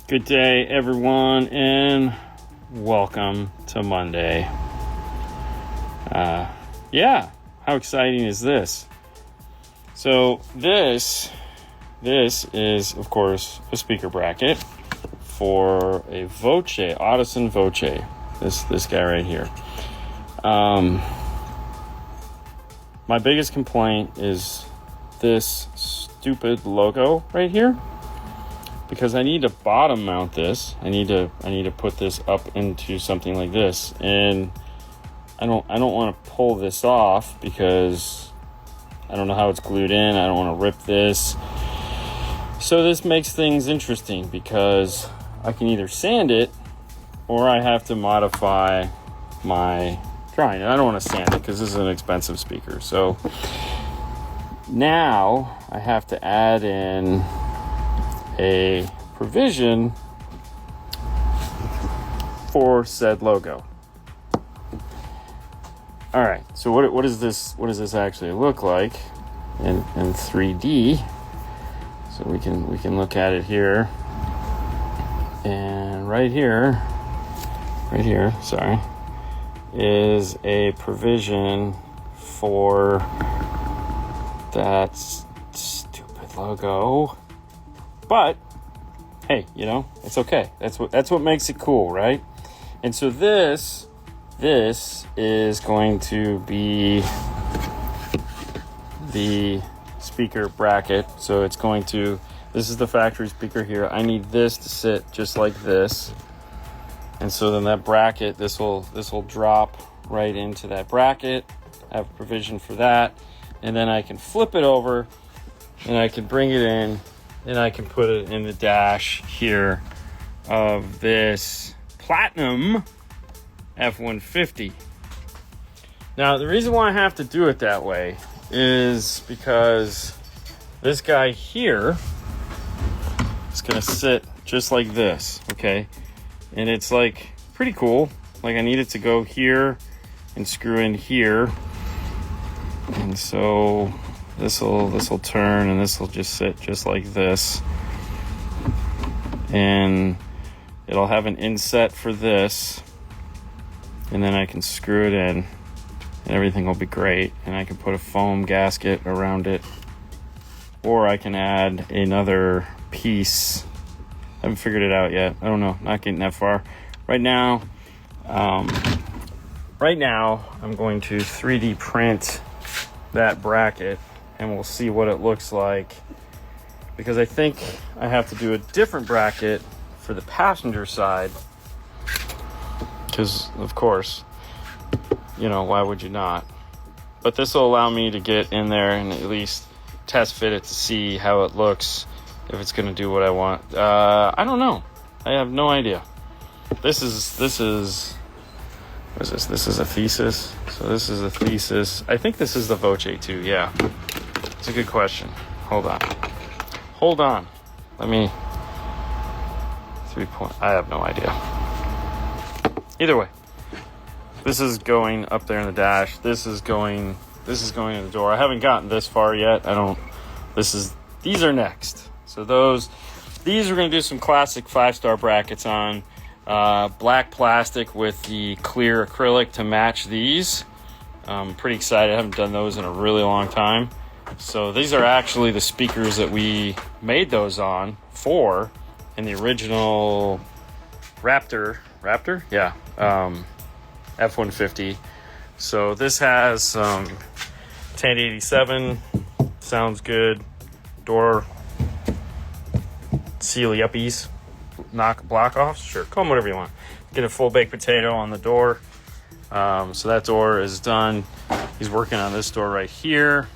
Good day, everyone, and welcome to Monday. How exciting is this? So this is, of course, a speaker bracket for a Voce, Audison Voce. This guy right here. My biggest complaint is this stupid logo right here, because I need to bottom mount this. I need to put this up into something like this, and I don't want to pull this off because I don't know how it's glued in. I don't want to rip this. So this makes things interesting because I can either sand it or I have to modify my drawing. And I don't want to sand it because this is an expensive speaker. So now I have to add in a provision for said logo. All right, so what does this actually look like in 3D? So we can look at it here, and right here, sorry, is a provision for that stupid logo. But hey, it's okay. That's what makes it cool, right? And so this is going to be the speaker bracket. So this is the factory speaker here. I need this to sit just like this. And so then that bracket, this will drop right into that bracket. I have a provision for that. And then I can flip it over and I can bring it in and I can put it in the dash here of this Platinum F150. Now, the reason why I have to do it that way is because this guy here is going to sit just like this, okay? And it's like pretty cool. Like I need it to go here and screw in here. And so this will turn and this will just sit just like this. And it'll have an inset for this. And then I can screw it in and everything will be great. And I can put a foam gasket around it. Or I can add another piece. I haven't figured it out yet. I don't know. Not getting that far. Right now, I'm going to 3D print that bracket and we'll see what it looks like. Because I think I have to do a different bracket for the passenger side. Because, of course, why would you not? But this will allow me to get in there and at least test fit it to see how it looks, if it's going to do what I want. I don't know. I have no idea. This is what is this? This is a thesis. So this is a thesis. I think this is the Voce too. Yeah. It's a good question. Hold on. Let me... 3 point... I have no idea. Either way, this is going up there in the dash. This is going in the door. I haven't gotten this far yet. These are next. So these we're going to do some classic 5-star brackets on. Black plastic with the clear acrylic to match these. I'm pretty excited. I haven't done those in a really long time. So these are actually the speakers that we made those on for in the original Raptor? Yeah. F150. So this has 1087. Sounds good. Door sealy uppies. Block offs. Sure. Call them whatever you want. Get a full baked potato on the door. So that door is done. He's working on this door right here.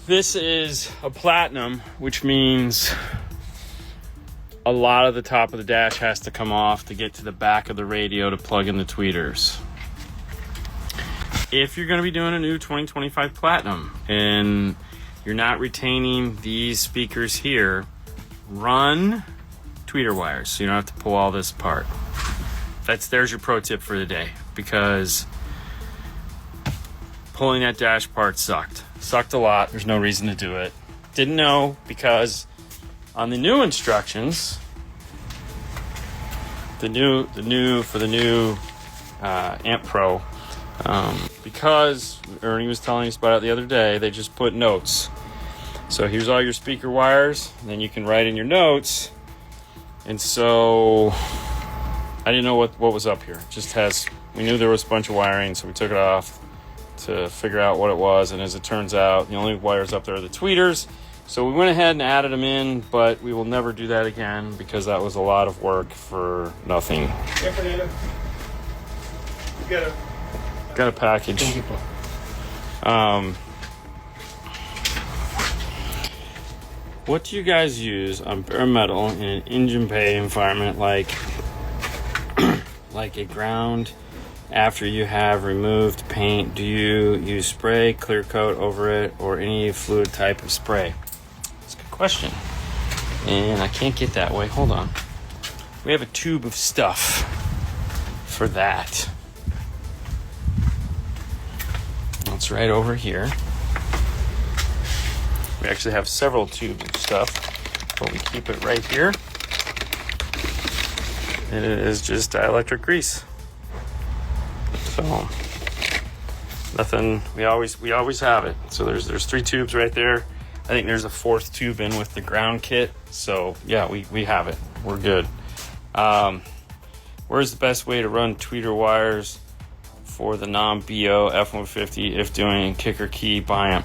This is a Platinum, which means a lot of the top of the dash has to come off to get to the back of the radio to plug in the tweeters. If you're going to be doing a new 2025 Platinum and you're not retaining these speakers here, run tweeter wires so you don't have to pull all this apart. There's your pro tip for the day, because pulling that dash part sucked a lot. There's no reason to do it. Didn't know, because On the new instructions, the new Amp Pro, because Ernie was telling us about it the other day, they just put notes. So here's all your speaker wires, and then you can write in your notes. And so I didn't know what was up here. It just has, we knew there was a bunch of wiring, so we took it off to figure out what it was. And as it turns out, the only wires up there are the tweeters. So we went ahead and added them in, but we will never do that again because that was a lot of work for nothing. Hey, Fernando. You got a package. What do you guys use on bare metal in an engine bay environment like a ground after you have removed paint? Do you use spray, clear coat over it, or any fluid type of spray? That's a good question. And I can't get that way. Hold on. We have a tube of stuff for that. It's right over here. We actually have several tubes of stuff, but we keep it right here. And it is just dielectric grease. So nothing. We always have it. So there's 3 tubes right there. I think there's a 4th tube in with the ground kit. So yeah, we have it. We're good. Where's the best way to run tweeter wires for the non-BO F150 if doing kicker key biamp?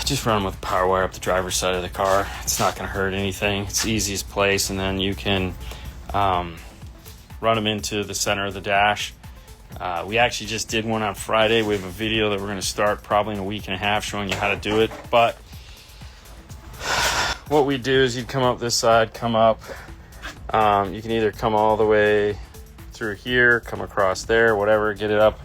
Just run them with a power wire up the driver's side of the car. It's not going to hurt anything. It's the easiest place, and then you can run them into the center of the dash. We actually just did one on Friday. We have a video that we're going to start probably in a week and a half showing you how to do it. But what we do is you'd come up this side, come up. You can either come all the way through here, come across there, whatever, get it up.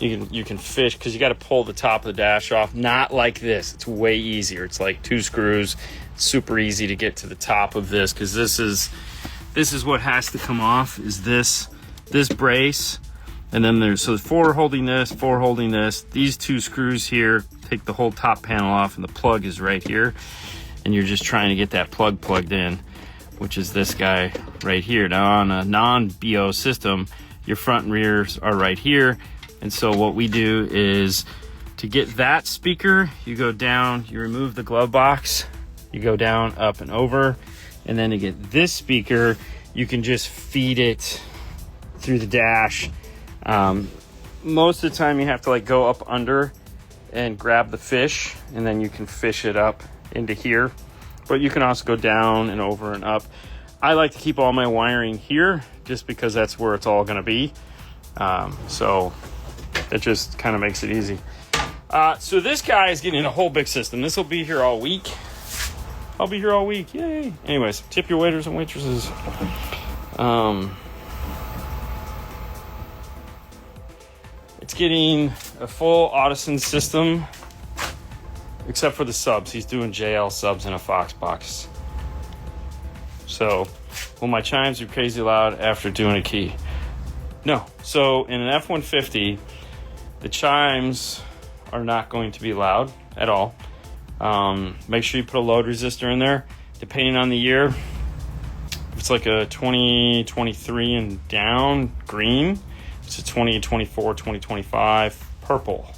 You can fish, because you got to pull the top of the dash off. Not like this. It's way easier. It's like 2 screws. It's super easy to get to the top of this, because this is what has to come off, is this brace. And then there's 4 holding this, 4 holding this. These 2 screws here take the whole top panel off, and the plug is right here. And you're just trying to get that plug plugged in, which is this guy right here. Now on a non-BO system, your front and rears are right here. And so what we do is, to get that speaker, you go down, you remove the glove box, you go down, up and over. And then to get this speaker, you can just feed it through the dash. Most of the time you have to go up under and grab the fish, and then you can fish it up into here. But you can also go down and over and up. I like to keep all my wiring here just because that's where it's all going to be. So it just kind of makes it easy. So this guy is getting a whole big system. This will be here all week. I'll be here all week. Yay. Anyways, tip your waiters and waitresses. It's getting a full Audison system, except for the subs. He's doing JL subs in a Fox box. So, will my chimes be crazy loud after doing a key? No. So, in an F150, the chimes are not going to be loud at all. Make sure you put a load resistor in there. Depending on the year, if it's like a 2023 and down, green. It's a 2024, 2025, purple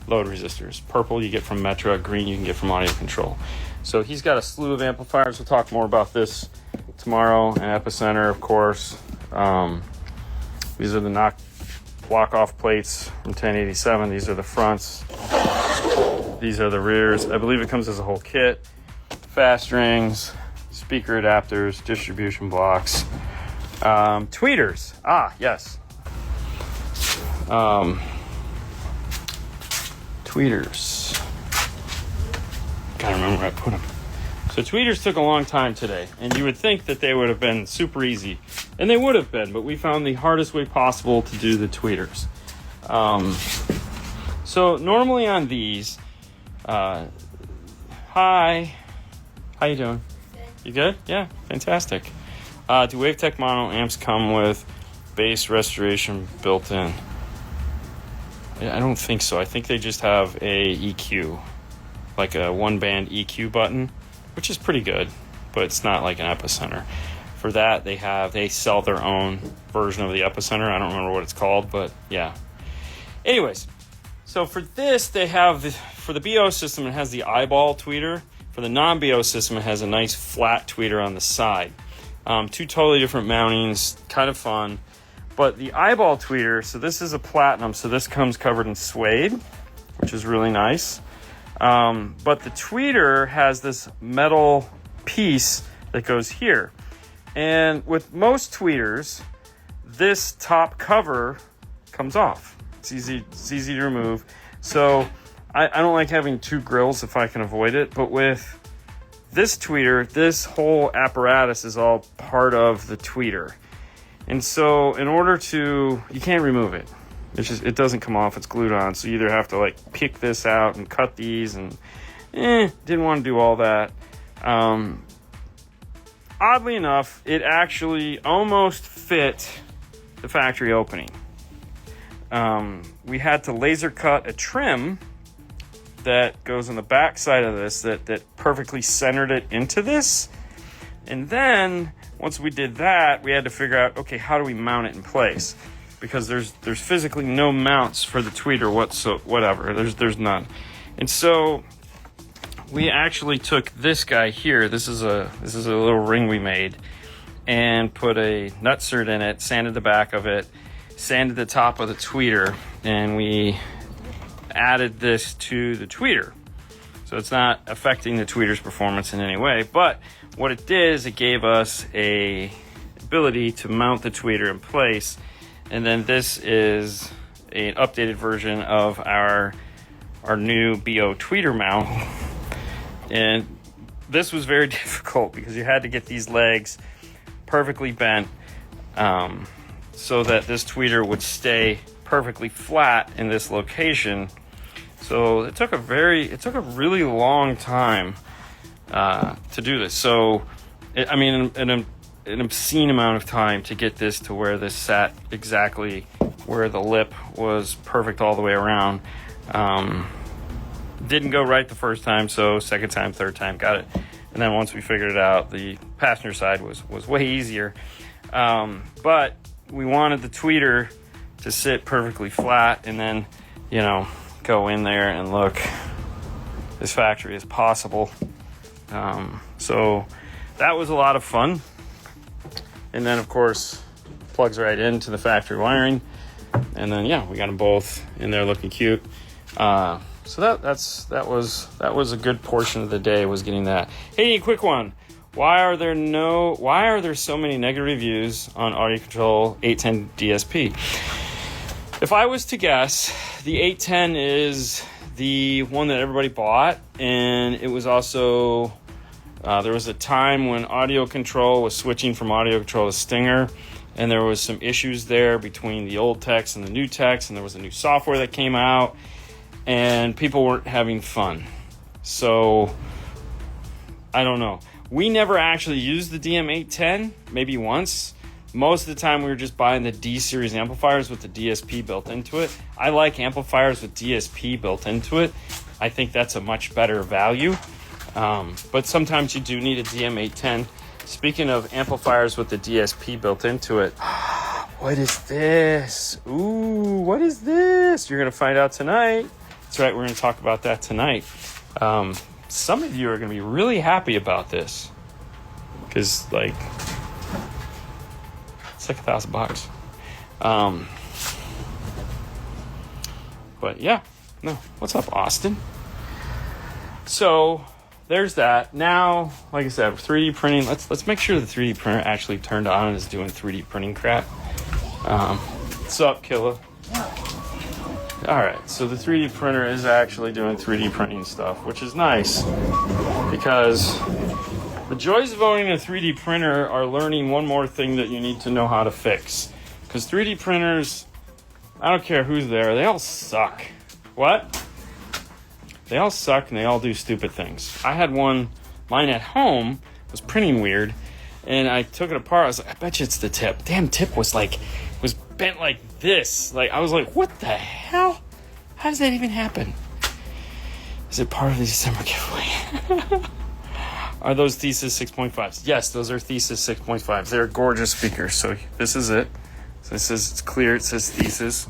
load resistors. Purple you get from Metra, green you can get from Audio Control. So he's got a slew of amplifiers. We'll talk more about this tomorrow. And Epicenter, of course. These are the block off plates from 1087. These are the fronts. These are the rears. I believe it comes as a whole kit. Fast rings, speaker adapters, distribution blocks, tweeters. Yes. Tweeters. Can't remember where I put them. So tweeters took a long time today, and you would think that they would have been super easy, and they would have been, but we found the hardest way possible to do the tweeters. So normally on these, hi, how you doing? You good? Yeah, fantastic. Do WaveTech mono amps come with bass restoration built in? I don't think so. I think they just have a EQ, like a 1-band EQ button, which is pretty good. but it's not like an Epicenter. For that, they sell their own version of the Epicenter. I don't remember what it's called, but yeah. Anyways, so for this, they have, for the BO system, it has the eyeball tweeter. For the non-BO system, it has a nice flat tweeter on the side. Two totally different mountings, kind of fun. But the eyeball tweeter, so this is a platinum, so this comes covered in suede, which is really nice. But the tweeter has this metal piece that goes here. And with most tweeters, this top cover comes off. It's easy to remove. So I don't like having two grills if I can avoid it. But with this tweeter, this whole apparatus is all part of the tweeter. And so in order to, you can't remove it. It doesn't come off, it's glued on. So you either have to like pick this out and cut these, and didn't want to do all that. Oddly enough, it actually almost fit the factory opening. We had to laser cut a trim that goes on the back side of this that perfectly centered it into this. And then once we did that, we had to figure out, okay, how do we mount it in place? Because there's physically no mounts for the tweeter whatever. There's none. And so we actually took this guy here. This is a little ring we made, and put a nutsert in it, sanded the back of it, sanded the top of the tweeter, and we added this to the tweeter. So it's not affecting the tweeter's performance in any way, but what it did is it gave us a ability to mount the tweeter in place. And then this is an updated version of our new BO tweeter mount. And this was very difficult because you had to get these legs perfectly bent so that this tweeter would stay perfectly flat in this location. So it took a really long time to do this. So an obscene amount of time to get this to where this sat exactly where the lip was perfect all the way around. Didn't go right the first time, so second time, third time, got it. And then once we figured it out, the passenger side was way easier. But we wanted the tweeter to sit perfectly flat and then, go in there and look as factory as possible. So that was a lot of fun. And then, of course, plugs right into the factory wiring. And then, we got them both in there looking cute. So that was a good portion of the day, was getting that. Hey, quick one. Why are there so many negative reviews on Audio Control 810 DSP? If I was to guess, the 810 is the one that everybody bought, and it was also there was a time when Audio Control was switching from Audio Control to Stinger, and there was some issues there between the old techs and the new techs, and there was a new software that came out, and people weren't having fun. So I don't know. We never actually used the DM810, maybe once. Most of the time we were just buying the D-series amplifiers with the DSP built into it. I like amplifiers with DSP built into it. I think that's a much better value. But sometimes you do need a DM810. Speaking of amplifiers with the DSP built into it, what is this? Ooh, what is this? You're going to find out tonight. That's right, we're going to talk about that tonight. Some of you are going to be really happy about this, because it's like $1,000. But yeah, no. What's up, Austin? So there's that. Now, like I said, 3D printing. Let's make sure the 3D printer actually turned on and is doing 3D printing crap. What's up, Killa? All right, so the 3D printer is actually doing 3D printing stuff, which is nice, because the joys of owning a 3D printer are learning one more thing that you need to know how to fix. Because 3D printers, I don't care who's there, they all suck. What? They all suck and they all do stupid things. I had mine at home was printing weird, and I took it apart. I was like, I bet you it's the tip. Damn tip was bent like this. I was like, what the hell? How does that even happen? Is it part of the December giveaway? Are those Thesis 6.5s? Yes, those are Thesis 6.5s. They're gorgeous speakers. So this is it. So it's clear. It says Thesis.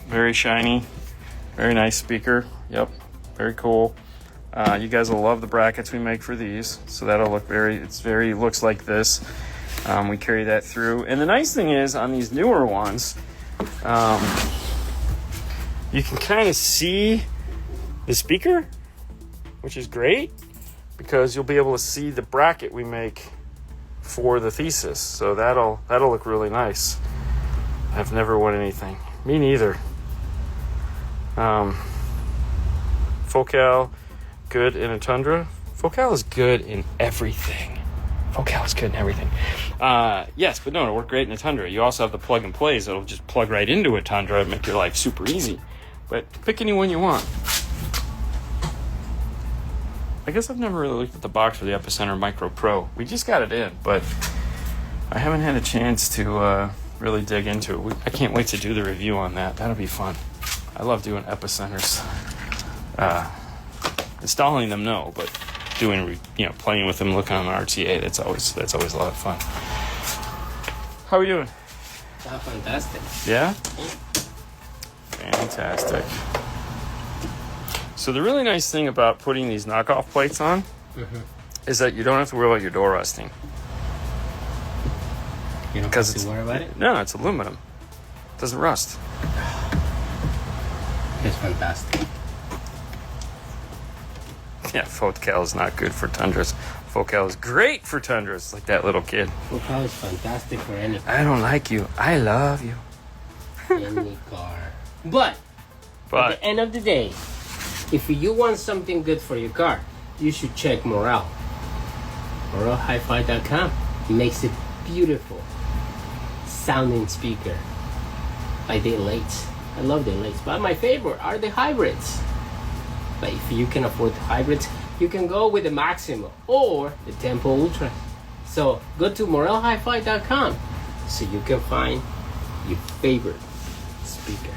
Very shiny. Very nice speaker. Yep. Very cool. You guys will love the brackets we make for these. So that'll look looks like this. We carry that through. And the nice thing is on these newer ones, you can kind of see the speaker, which is great because you'll be able to see the bracket we make for the Thesis. So that'll look really nice. I've never won anything. Me neither. Focal, good in a Tundra. Focal is good in everything. Yes, but no, it'll work great in a Tundra. You also have the plug and plays. It'll just plug right into a Tundra and make your life super easy. But pick any one you want. I guess I've never really looked at the box for the Epicenter Micro Pro. We just got it in, but I haven't had a chance to really dig into it. I can't wait to do the review on that. That'll be fun. I love doing Epicenters. Installing them, no, but doing, playing with them, looking on the RTA, that's always a lot of fun. How are you doing? Fantastic. Yeah? Fantastic. So the really nice thing about putting these knockoff plates on is that you don't have to worry about your door rusting. You don't have to worry about it? No, it's aluminum. It doesn't rust. It's fantastic. Yeah, Focal is not good for Tundras. Focal is great for Tundras, like that little kid. Focal is fantastic for any car. I don't like you. I love you. Any car. But at the end of the day, if you want something good for your car, you should check Morale. MoraleHiFi.com makes it beautiful sounding speaker. Like the Elites. I love the Elites, but my favorite are the hybrids. But if you can afford the hybrids, you can go with the Maximo or the Tempo Ultra. So go to MoraleHiFi.com so you can find your favorite speaker.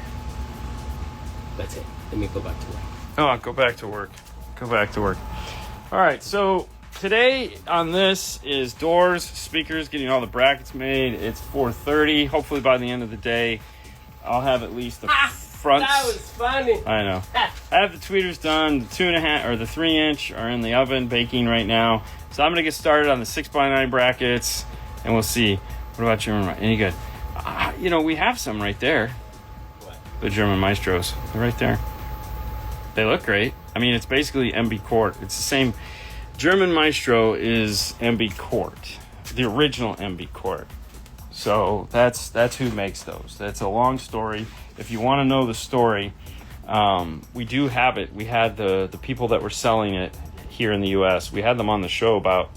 That's it. Let me go back to work. Oh, go back to work. All right, so today on this is doors, speakers, getting all the brackets made. It's 4:30. Hopefully by the end of the day, I'll have at least the fronts. That was funny. I know. I have the tweeters done. The 2.5 or the 3-inch are in the oven baking right now. So I'm gonna get started on the 6x9 brackets, and we'll see. What about German? Any good? We have some right there. What? The German Maestros. They're right there. They look great. I mean, it's basically MB Court. It's the same. German Maestro is MB Court, the original MB Court. So that's who makes those. That's a long story. If you want to know the story, we do have it. We had the people that were selling it here in the U.S. We had them on the show about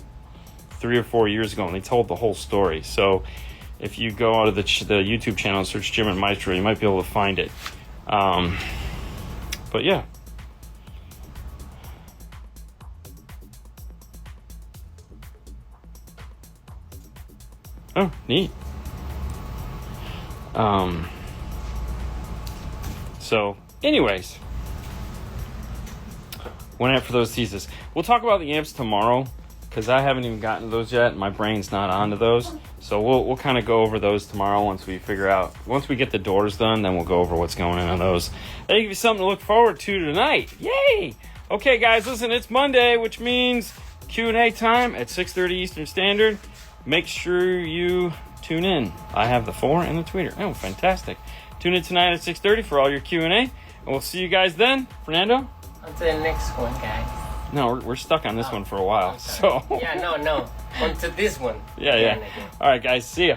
3 or 4 years ago, and they told the whole story. So if you go out of the YouTube channel and search German Maestro, you might be able to find it. But yeah. Oh, neat. So, anyways, went out for those Thesis. We'll talk about the amps tomorrow because I haven't even gotten to those yet. My brain's not onto those, so we'll kind of go over those tomorrow once we get the doors done. Then we'll go over what's going on those. That'll give you something to look forward to tonight. Yay! Okay, guys, listen, it's Monday, which means Q&A time at 6:30 Eastern Standard. Make sure you tune in. I have the 4 and the tweeter. Oh, fantastic. Tune in tonight at 6:30 for all your Q&A. And we'll see you guys then. Fernando? On to the next one, guys. No, we're stuck on this one for a while. So Yeah, no. On to this one. Yeah. All right, guys. See ya.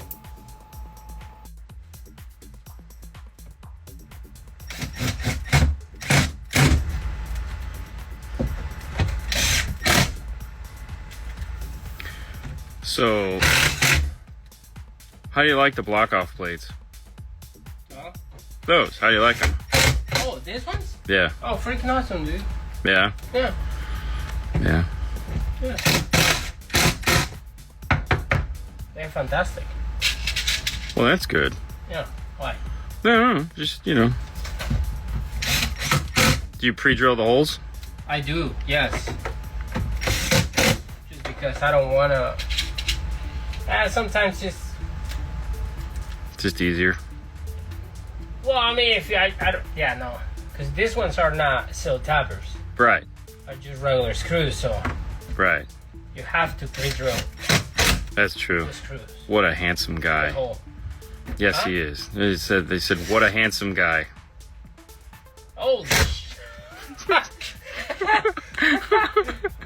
So, how do you like the block-off plates? Huh? Those, how do you like them? Oh, these ones? Yeah. Oh, freaking awesome, dude. Yeah? Yeah. They're fantastic. Well, that's good. Yeah. Why? No, just, Do you pre-drill the holes? I do, yes. because I don't want to. Sometimes just easier. Well, I mean, if I don't, yeah, no, because these ones are not seal tappers. Right. Are just regular screws, so. Right. You have to pre-drill. That's true. The screws. What a handsome guy. Yes, he is. They said, what a handsome guy. Holy shit.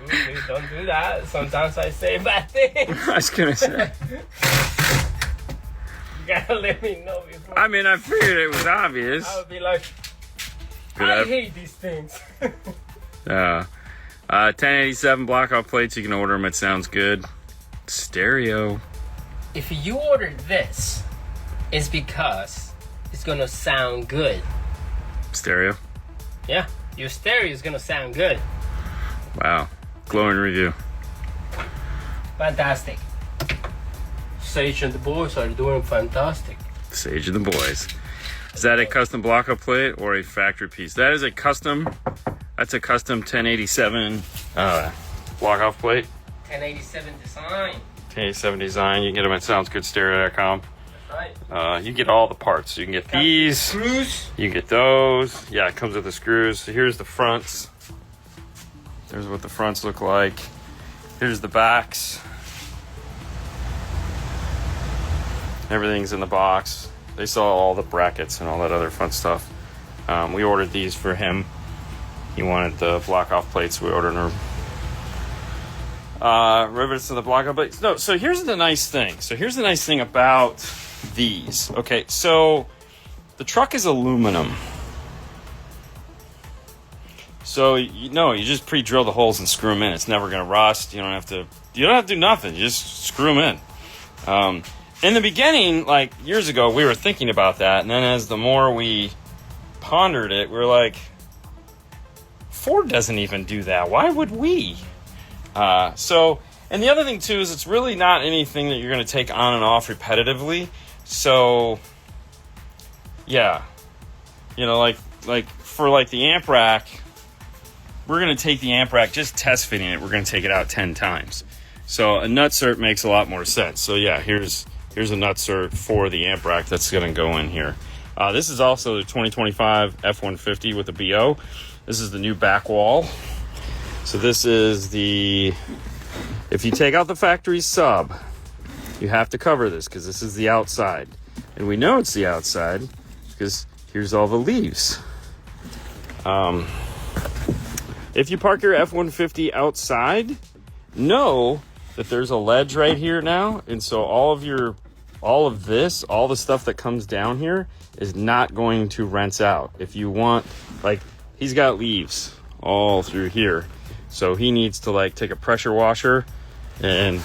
Please don't do that. Sometimes I say bad things. I was gonna say. You gotta let me know before. I mean, I figured it was obvious. I would be like, I hate these things. 1087 block-off plates. You can order them. It sounds good. Stereo. If you order this, it's because it's gonna sound good. Stereo? Yeah, your stereo is gonna sound good. Wow. Glowing review. Fantastic. Sage and the boys are doing fantastic. Sage and the boys. Is that a custom block-off plate or a factory piece? That is a custom. That's a custom 1087 block-off plate. 1087 design. 1087 design. You can get them at soundsgoodstereo.com. Right. You get all the parts. You can get these. Screws. You can get those. Yeah, it comes with the screws. So here's the fronts. There's what the fronts look like. Here's the backs. Everything's in the box. They saw all the brackets and all that other fun stuff. We ordered these for him. He wanted the block-off plates. We ordered them. Rivets to the block-off plates. No, so here's the nice thing. About these. Okay, so the truck is aluminum. So you just pre-drill the holes and screw them in. It's never going to rust. You don't have to do nothing. You just screw them in. In the beginning, like years ago, we were thinking about that, and then as the more we pondered it, we were like, Ford doesn't even do that. Why would we? And the other thing too is it's really not anything that you're going to take on and off repetitively. So, yeah, like for the amp rack, we're going to take the amp rack, just test fitting it. We're going to take it out 10 times. So a nutsert makes a lot more sense. So yeah, here's a nutsert for the amp rack that's going to go in here. This is also the 2025 F150 with a BO. This is the new back wall. So this is if you take out the factory sub, you have to cover this because this is the outside. And we know it's the outside because here's all the leaves. If you park your F-150 outside, know that there's a ledge right here now. And so all of the stuff that comes down here is not going to rinse out. If you want, he's got leaves all through here. So he needs to take a pressure washer and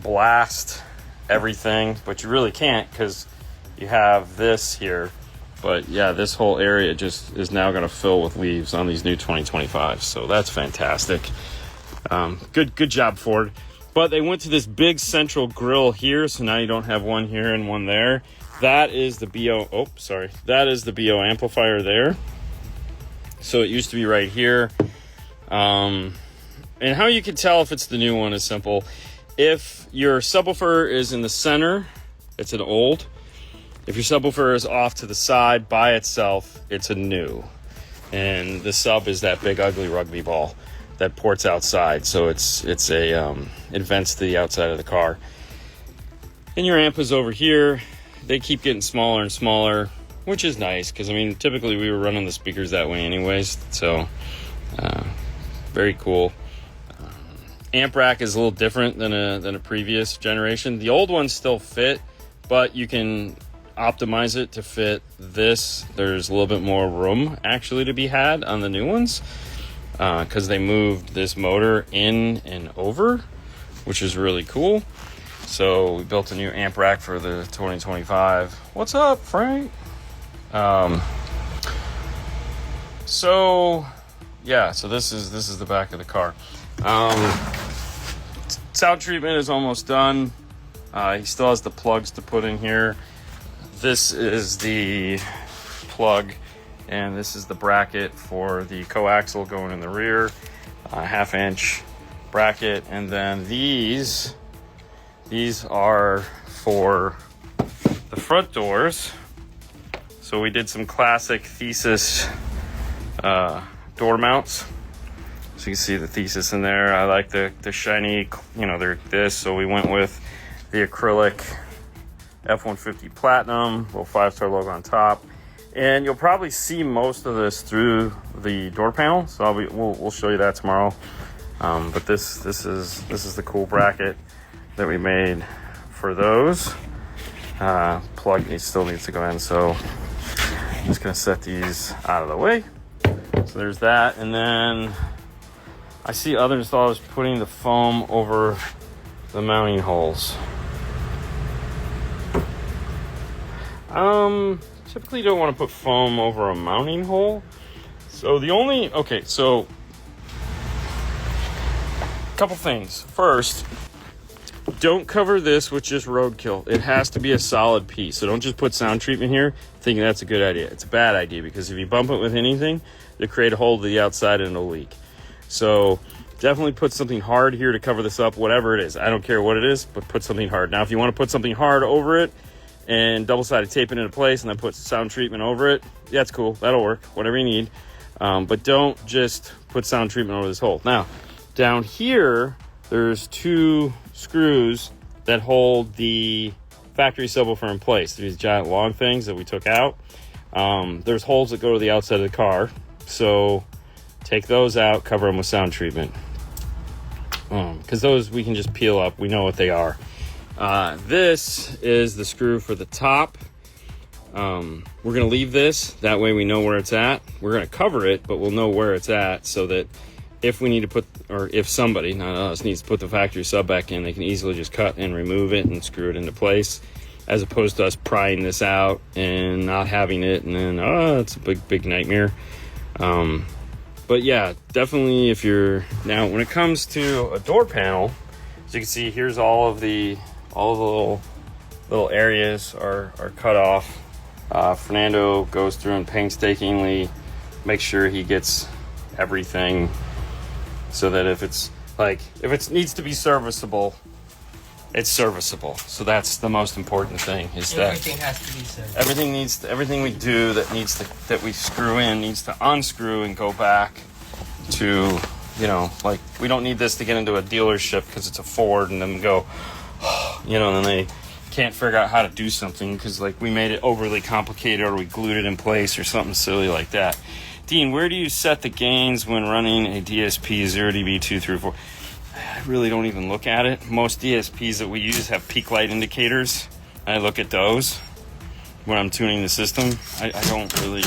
blast everything, but you really can't because you have this here. But yeah, this whole area just is now going to fill with leaves on these new 2025s. So that's fantastic. Good job, Ford. But they went to this big central grill here, so now you don't have one here and one there. That is the BO. Oh, sorry. That is the BO amplifier there. So it used to be right here. And how you can tell if it's the new one is simple. If your subwoofer is in the center, it's an old. If your subwoofer is off to the side by itself, it's a new. And the sub is that big ugly rugby ball that ports outside. So it vents to the outside of the car. And your amp is over here. They keep getting smaller and smaller, which is nice because typically we were running the speakers that way anyways. So very cool. Amp rack is a little different than a previous generation. The old ones still fit, but you can optimize it to fit this. There's a little bit more room actually to be had on the new ones because they moved this motor in and over, which is really cool. So we built a new amp rack for the 2025. What's up, Frank? So this is the back of the car. Sound treatment is almost done. He still has the plugs to put in here. This is the plug, and this is the bracket for the coaxial going in the rear. 1/2 inch bracket, and then these are for the front doors. So we did some classic Thesis door mounts. So you can see the Thesis in there. I like the shiny, you know, they're this. So we went with the acrylic F150 Platinum, little 5-star logo on top. And you'll probably see most of this through the door panel. So we'll show you that tomorrow. But this is the cool bracket that we made for those. Plug still needs to go in, so I'm just gonna set these out of the way. So there's that, and then I see other installers putting the foam over the mounting holes. Typically you don't want to put foam over a mounting hole. So so a couple things. First, don't cover this with just roadkill. It has to be a solid piece. So don't just put sound treatment here thinking that's a good idea. It's a bad idea, because if you bump it with anything, you'll create a hole to the outside and it'll leak. So definitely put something hard here to cover this up, whatever it is. I don't care what it is, but put something hard. Now, if you want to put something hard over it and double-sided tape it into place and then put sound treatment over it, yeah, that's cool. That'll work, whatever you need. But don't just put sound treatment over this hole. Now, down here, there's 2 screws that hold the factory subwoofer in place. These giant long things that we took out. There's holes that go to the outside of the car. So take those out, cover them with sound treatment. Because those we can just peel up. We know what they are. This is the screw for the top. We're going to leave this. That way we know where it's at. We're going to cover it, but we'll know where it's at, so that if we need to put, or if somebody, not us, needs to put the factory sub back in, they can easily just cut and remove it and screw it into place, as opposed to us prying this out and not having it, and then, it's a big nightmare. But yeah, definitely now when it comes to a door panel, as you can see, here's all the little areas are cut off. Fernando goes through and painstakingly makes sure he gets everything, so that if it needs to be serviceable, it's serviceable. So that's the most important thing, is that everything has to be serviceable. Everything we do that we screw in needs to unscrew and go back to, like, we don't need this to get into a dealership because it's a Ford and then go, and then they can't figure out how to do something because, like, we made it overly complicated, or we glued it in place or something silly like that. Dean, where do you set the gains when running a DSP 0 dB 2, 3, 4? I really don't even look at it. Most DSPs that we use have peak light indicators. I look at those when I'm tuning the system. I don't really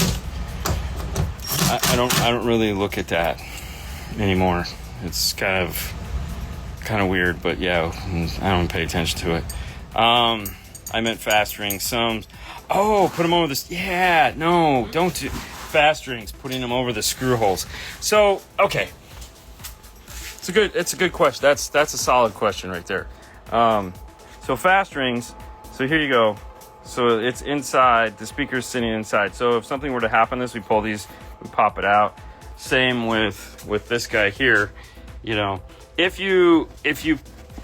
look at that anymore. It's kind of weird, but yeah, I don't pay attention to it. I meant fast ring sums. Oh, put them over this. Yeah, no, don't do fast rings. Putting them over the screw holes. So, okay. It's a good question. That's a solid question right there. So fast rings. So here you go. So it's inside. The speaker's sitting inside. So if something were to happen, we pull these, we pop it out. Same with this guy here. If you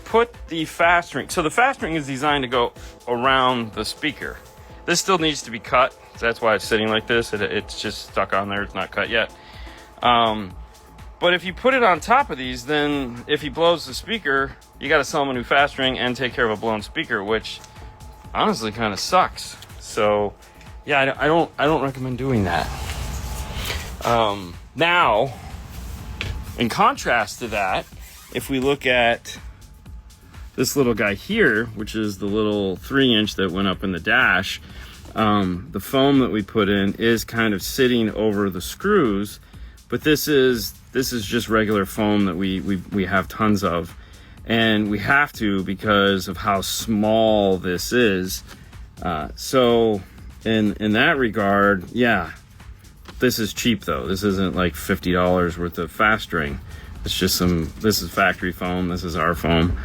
put the fast ring. So the fast ring is designed to go around the speaker. This still needs to be cut. So that's why it's sitting like this. It's just stuck on there. It's not cut yet. But if you put it on top of these, then if he blows the speaker, you got to sell him a new fast ring and take care of a blown speaker, which honestly kind of sucks. So yeah, I don't recommend doing that. Now, in contrast to that, if we look at this little guy here, which is the little 3-inch that went up in the dash, the foam that we put in is kind of sitting over the screws, but this is just regular foam that we have tons of, and we have to because of how small this is. So in that regard, yeah, this is cheap though. This isn't like $50 worth of fast ring. It's just this is factory foam. This is our foam.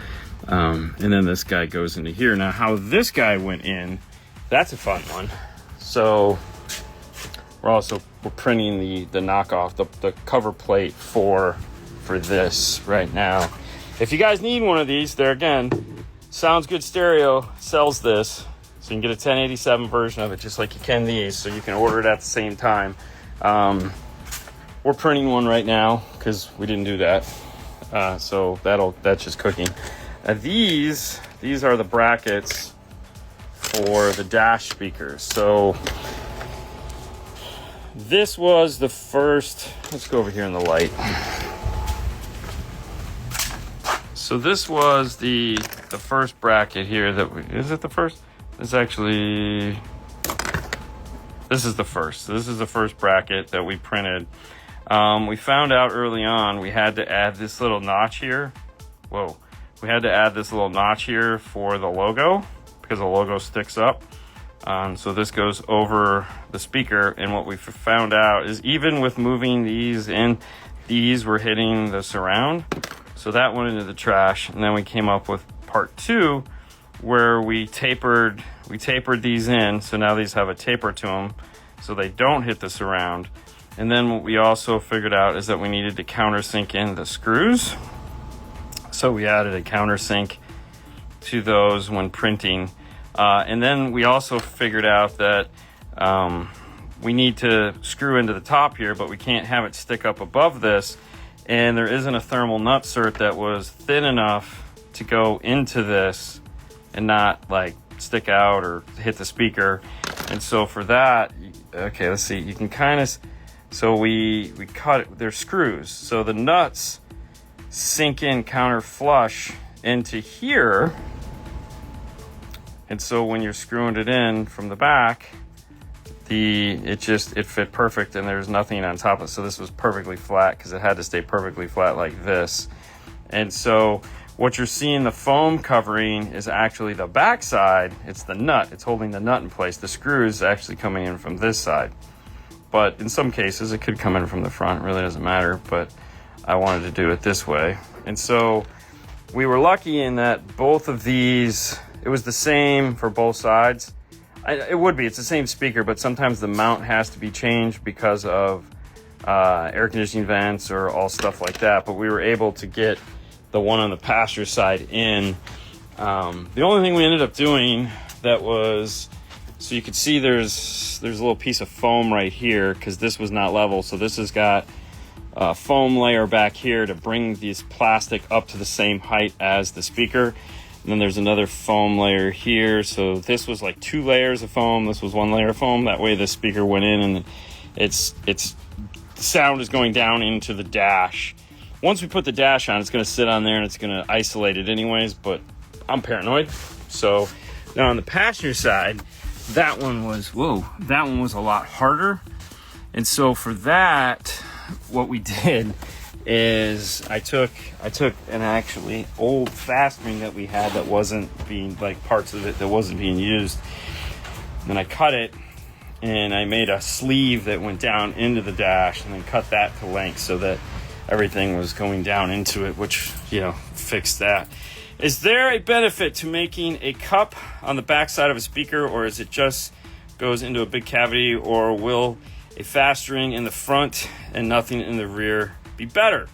And then this guy goes into here. Now how this guy went in, that's a fun one. So we're printing the knockoff, the cover plate for this right now. if you guys need one of these, there again, Sounds Good Stereo sells this. So you can get a 1087 version of it just like you can these. So you can order it at the same time. We're printing one right now because we didn't do that. So that's just cooking. These are the brackets for the dash speakers. So this was the first, let's go over here in the light. So this was the first bracket here is it the first? This is the first. So this is the first bracket that we printed. We found out early on we had to add this little notch here. Whoa. We had to add this little notch here for the logo because the logo sticks up. So this goes over the speaker, and what we found out is even with moving these in, these were hitting the surround. So that went into the trash, and then we came up with part 2 where we tapered these in. So now these have a taper to them so they don't hit the surround. And then what we also figured out is that we needed to countersink in the screws. So we added a countersink to those when printing. And then we also figured out that we need to screw into the top here, but we can't have it stick up above this. And there isn't a thermal nutsert that was thin enough to go into this and not like stick out or hit the speaker. And so for that, okay, let's see, you can kind of, so we cut it, they're screws. So the nuts sink in counter flush into here. And so when you're screwing it in from the back, it fit perfect, and there's nothing on top of it. So this was perfectly flat because it had to stay perfectly flat like this. And so what you're seeing, the foam covering is actually the back side. It's the nut. It's holding the nut in place. The screw is actually coming in from this side. But in some cases, it could come in from the front. It really doesn't matter. But I wanted to do it this way. And so we were lucky in that both of these, it was the same for both sides. It's the same speaker, but sometimes the mount has to be changed because of air conditioning vents or all stuff like that. But we were able to get the one on the passenger side in. The only thing we ended up doing that was, so you could see there's a little piece of foam right here because this was not level. So this has got a foam layer back here to bring this plastic up to the same height as the speaker. And then there's another foam layer here. So this was like 2 layers of foam. This was 1 layer of foam. That way the speaker went in, and its sound is going down into the dash. Once we put the dash on, it's going to sit on there and it's going to isolate it anyways, but I'm paranoid. So now on the passenger side, that one was a lot harder. And so for that, what we did is I took an actually old fastening that we had that wasn't being, like parts of it that wasn't being used, and I cut it and I made a sleeve that went down into the dash and then cut that to length so that everything was going down into it, which, fixed that. Is there a benefit to making a cup on the back side of a speaker, or is it just goes into a big cavity, or will a fastening in the front and nothing in the rear be better?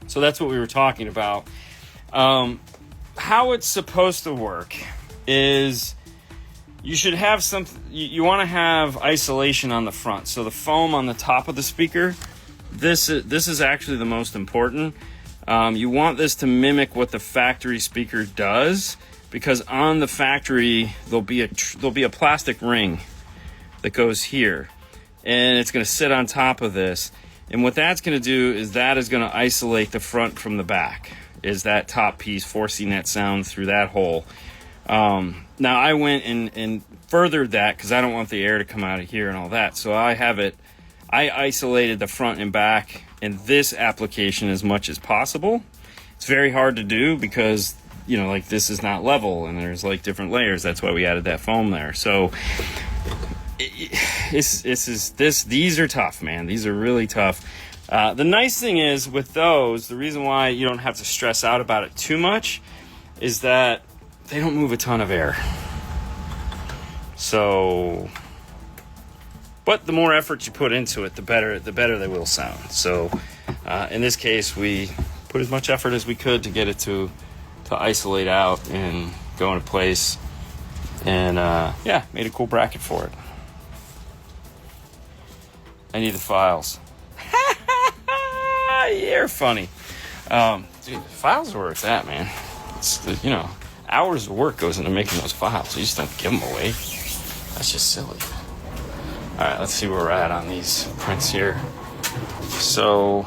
So that's what we were talking about. How it's supposed to work is you should have you want to have isolation on the front. So the foam on the top of the speaker, this is actually the most important. You want this to mimic what the factory speaker does, because on the factory there'll be a plastic ring that goes here, and it's going to sit on top of this. And what that's going to do is that is going to isolate the front from the back, is that top piece forcing that sound through that hole. Now I went and furthered that because I don't want the air to come out of here and all that. So I isolated the front and back in this application as much as possible. It's very hard to do because, this is not level and there's like different layers. That's why we added that foam there. So these are tough, man. These are really tough. The nice thing is with those, the reason why you don't have to stress out about it too much is that they don't move a ton of air. So, but the more effort you put into it, the better they will sound. So in this case, we put as much effort as we could to get it to isolate out and go into place. And yeah, made a cool bracket for it. I need the files. You're funny. Dude, files are where it's at, man. It's, you know, hours of work goes into making those files. You just don't give them away. That's just silly. All right, let's see where we're at on these prints here. So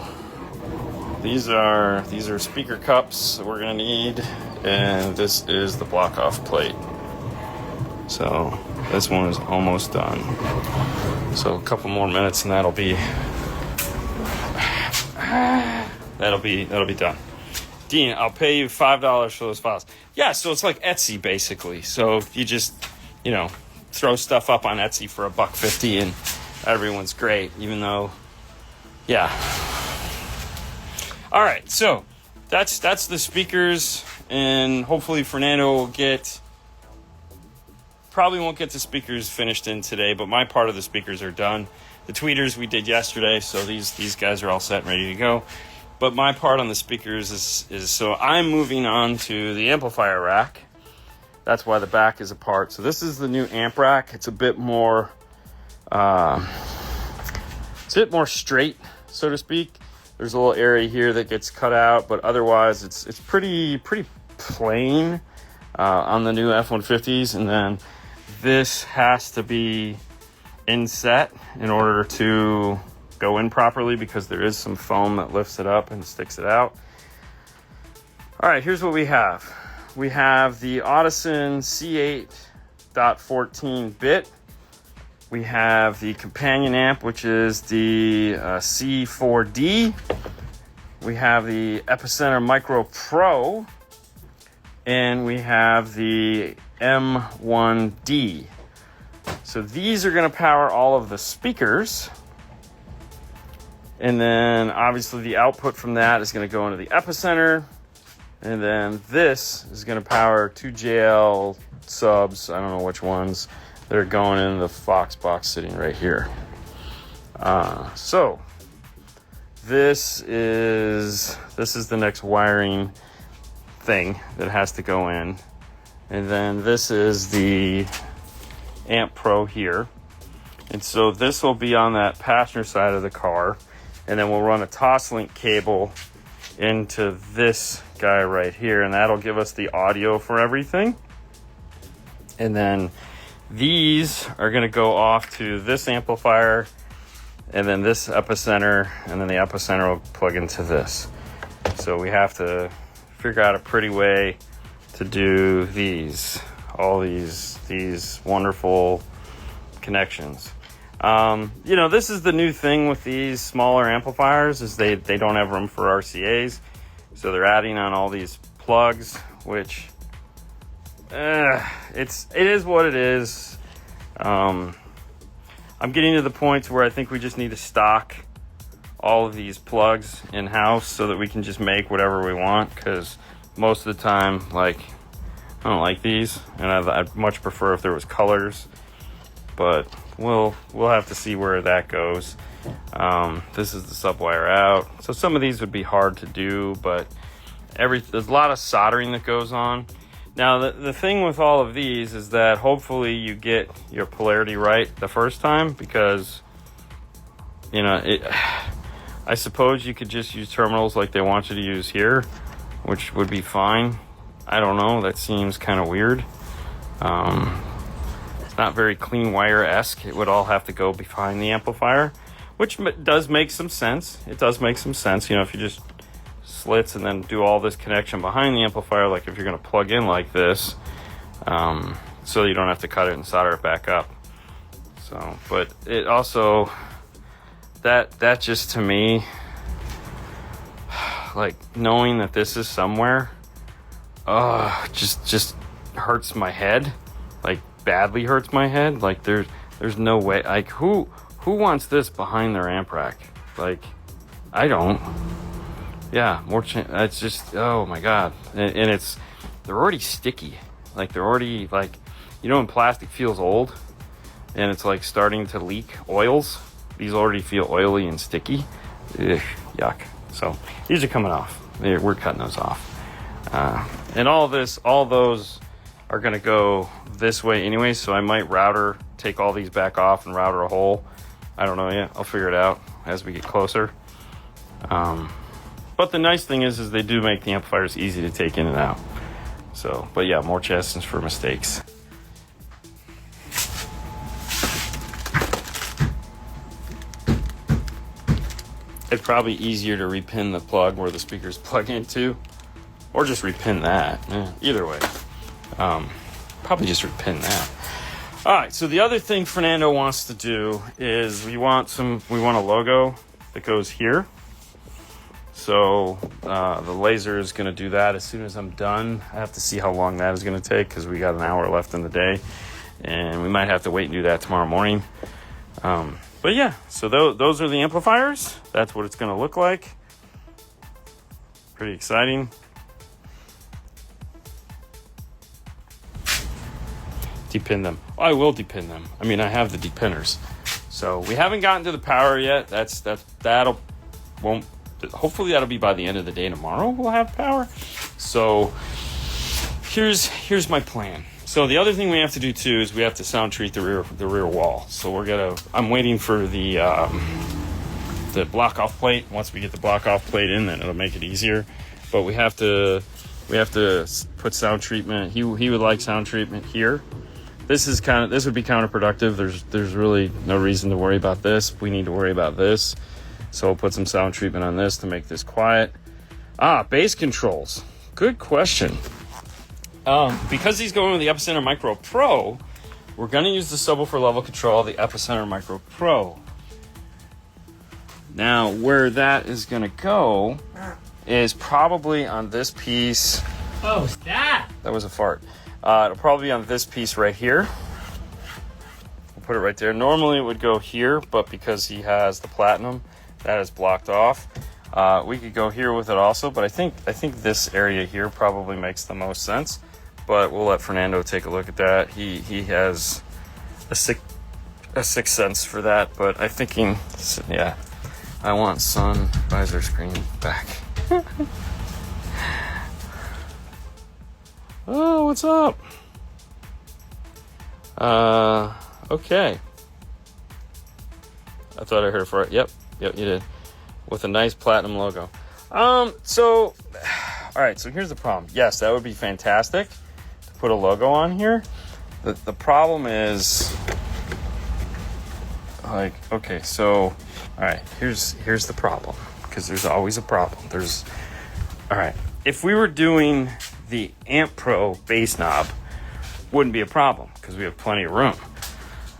these are speaker cups that we're gonna need, and this is the block off plate. So this one is almost done. So a couple more minutes and that'll be done. Dean, I'll pay you $5 for those files. Yeah, so it's like Etsy basically. So you just, you know, throw stuff up on Etsy for $1.50 and everyone's great, even though, yeah. All right, so that's the speakers, and hopefully Fernando will probably won't get the speakers finished in today, but my part of the speakers are done. The tweeters we did yesterday, so these guys are all set and ready to go. But my part on the speakers is so I'm moving on to the amplifier rack. That's why the back is apart. So this is the new amp rack. It's a bit more straight, so to speak. There's a little area here that gets cut out, but otherwise it's pretty plain on the new F150s. And then this has to be inset in order to go in properly, because there is some foam that lifts it up and sticks it out. All right, here's what we have. We have the Audison C8.14 bit. We have the companion amp, which is the C4D. We have the Epicenter Micro Pro. And we have the M1D. So these are going to power all of the speakers. And then obviously the output from that is going to go into the Epicenter. And then this is going to power 2 JL subs. I don't know which ones. They're going in the Fox box sitting right here. So this is the next wiring thing that has to go in. And then this is the Amp Pro here. And so this will be on that passenger side of the car. And then we'll run a Toslink cable into this guy right here, and that'll give us the audio for everything. And then these are going to go off to this amplifier, and then this Epicenter, and then the Epicenter will plug into this. So we have to figure out a pretty way to do all these wonderful connections. You know, this is the new thing with these smaller amplifiers, is they don't have room for RCAs, so they're adding on all these plugs, which it is what it is. I'm getting to the point where I think we just need to stock all of these plugs in-house so that we can just make whatever we want, because most of the time, like, I don't like these, and I'd much prefer if there was colors, but we'll have to see where that goes. This is the subwire out. So some of these would be hard to do, but there's a lot of soldering that goes on. Now, the thing with all of these is that hopefully you get your polarity right the first time, because, you know, I suppose you could just use terminals like they want you to use here, which would be fine. I don't know. That seems kind of weird. It's not very clean wire-esque. It would all have to go behind the amplifier, which does make some sense. It does make some sense, you know, if you just slits and then do all this connection behind the amplifier, like if you're going to plug in like this, so you don't have to cut it and solder it back up. So, but it also, that just to me, like knowing that this is somewhere, just hurts my head, like badly hurts my head. Like there's no way, like who wants this behind their amp rack? Like, I don't. Yeah, it's just, oh my god. And they're already sticky. Like they're already, like, you know when plastic feels old and it's like starting to leak oils? These already feel oily and sticky. Ugh, yuck. So these are coming off. we're cutting those off. And all those are going to go this way anyway, so I might take all these back off and router a hole. I don't know yet. I'll figure it out as we get closer. But the nice thing is they do make the amplifiers easy to take in and out. So, but yeah, more chances for mistakes. It's probably easier to repin the plug where the speakers plug into, or just repin that. Either way, probably just repin that. All right. So the other thing Fernando wants to do is we want a logo that goes here. So the laser is going to do that as soon as I'm done. I have to see how long that is going to take because we got an hour left in the day, and we might have to wait and do that tomorrow morning. But yeah, so those are the amplifiers. That's what it's going to look like. Pretty exciting. Depin them. Oh, I will depin them. I mean, I have the depinners. So we haven't gotten to the power yet. Hopefully that'll be by the end of the day tomorrow. We'll have power. So here's my plan. So the other thing we have to do too is we have to sound treat the rear wall. So I'm waiting for the block off plate. Once we get the block off plate in, then it'll make it easier. But we have to put sound treatment. He would like sound treatment here. This would be counterproductive. There's really no reason to worry about this. We need to worry about this. So we'll put some sound treatment on this to make this quiet. Bass controls. Good question. Because he's going with the Epicenter Micro Pro, we're going to use the subwoofer level control, the Epicenter Micro Pro. Now, where that is going to go is probably on this piece. Oh, stop! That was a fart. It'll probably be on this piece right here. We'll put it right there. Normally it would go here, but because he has the platinum, that is blocked off. We could go here with it also, but I think this area here probably makes the most sense. But we'll let Fernando take a look at that. He has a sixth sense for that. But I'm thinking, yeah, I want sun visor screen back. Oh, what's up? Okay. I thought I heard a fart. Yep, you did. With a nice platinum logo. All right, so here's the problem. Yes, that would be fantastic to put a logo on here. The problem is, like, okay, so, all right, here's the problem, because there's always a problem. All right, if we were doing the Amp Pro bass knob, wouldn't be a problem, because we have plenty of room.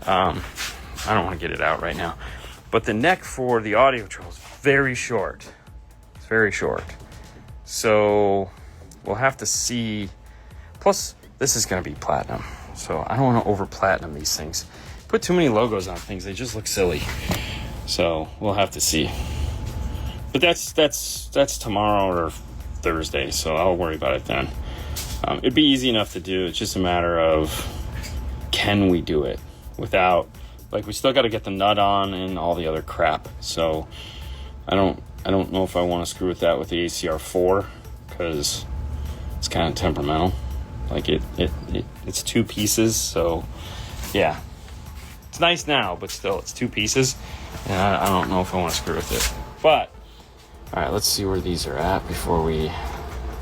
I don't want to get it out right now. But the neck for the audio control is very short. It's very short. So we'll have to see. Plus, this is going to be platinum. So I don't want to over platinum these things. Put too many logos on things, they just look silly. So we'll have to see. But that's tomorrow or Thursday, so I'll worry about it then. It'd be easy enough to do. It's just a matter of, can we do it without, like, we still got to get the nut on and all the other crap. So I don't know if I want to screw with that with the ACR4, because it's kind of temperamental. Like it's two pieces, so yeah, it's nice now, but still it's two pieces, and I don't know if I want to screw with it. But all right, let's see where these are at before we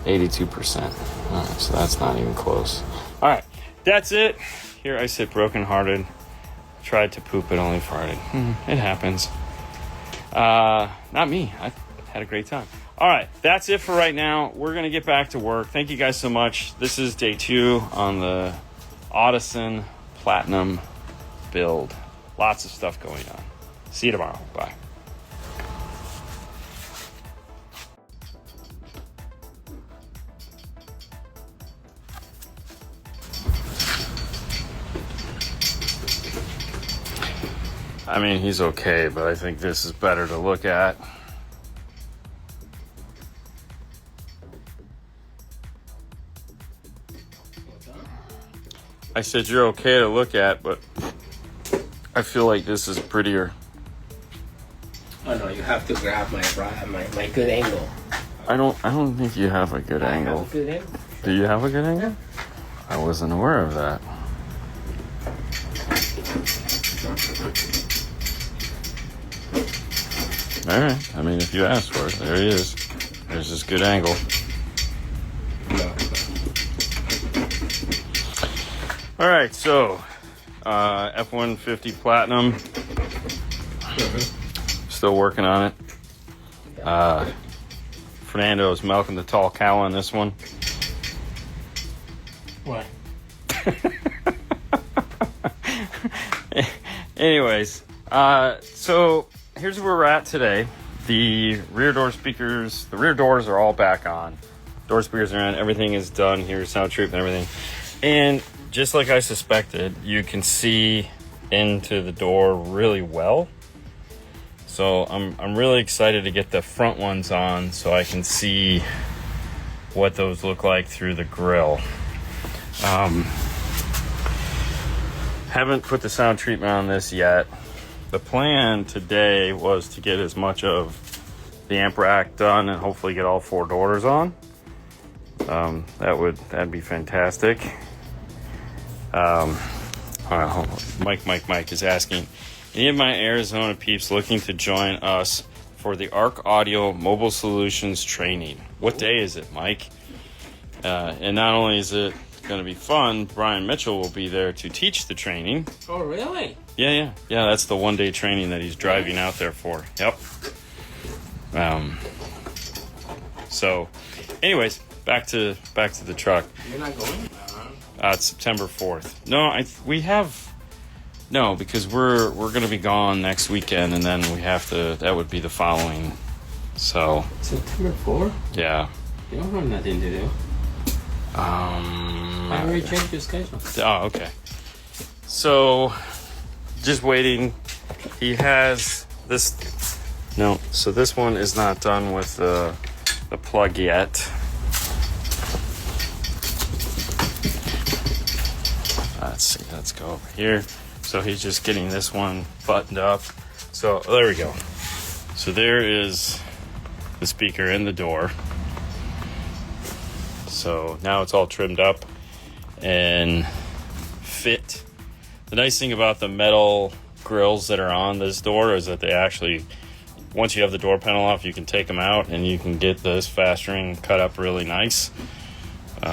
82%. All right, so that's not even close. All right, that's it. Here I sit brokenhearted. Tried to poop, it only farted. It happens. Not me. I had a great time. All right, that's it for right now. We're going to get back to work. Thank you guys so much. This is day 2 on the Audison Platinum build. Lots of stuff going on. See you tomorrow. Bye. I mean, he's okay, but I think this is better to look at. I said you're okay to look at, but I feel like this is prettier. Oh no, you have to grab my good angle. I don't think you have a good angle. Have a good angle. Do you have a good angle? Yeah. I wasn't aware of that. All right. I mean, if you asked for it, there he is. There's this good angle. All right, so F150 Platinum. Still working on it. Fernando is milking the tall cow on this one. What? Anyways, so here's where we're at today. The rear door speakers, the rear doors are all back on. Door speakers are on. Everything is done here, sound treatment, everything. And just like I suspected, you can see into the door really well. So I'm really excited to get the front ones on so I can see what those look like through the grill. Haven't put the sound treatment on this yet. The plan today was to get as much of the amp rack done and hopefully get all 4 doors on. That'd be fantastic. Mike is asking, any of my Arizona peeps looking to join us for the Arc Audio Mobile Solutions training? What day is it, Mike? And not only is it going to be fun, Brian Mitchell will be there to teach the training. Oh, really? Yeah. That's the 1-day training that he's driving out there for. Yep. So, anyways, back to the truck. You're not going? It's September 4th. No, because we're going to be gone next weekend, and then we have to. That would be the following. So September 4th? Yeah. You don't have nothing to do. I already checked your schedule. Oh, okay. So, just waiting. He has this. No, so this one is not done with the plug yet. Let's see. Let's go over here. So he's just getting this one buttoned up. So there we go. So there is the speaker in the door. So now it's all trimmed up and fit. The nice thing about the metal grills that are on this door is that they actually, once you have the door panel off, you can take them out and you can get this fast ring cut up really nice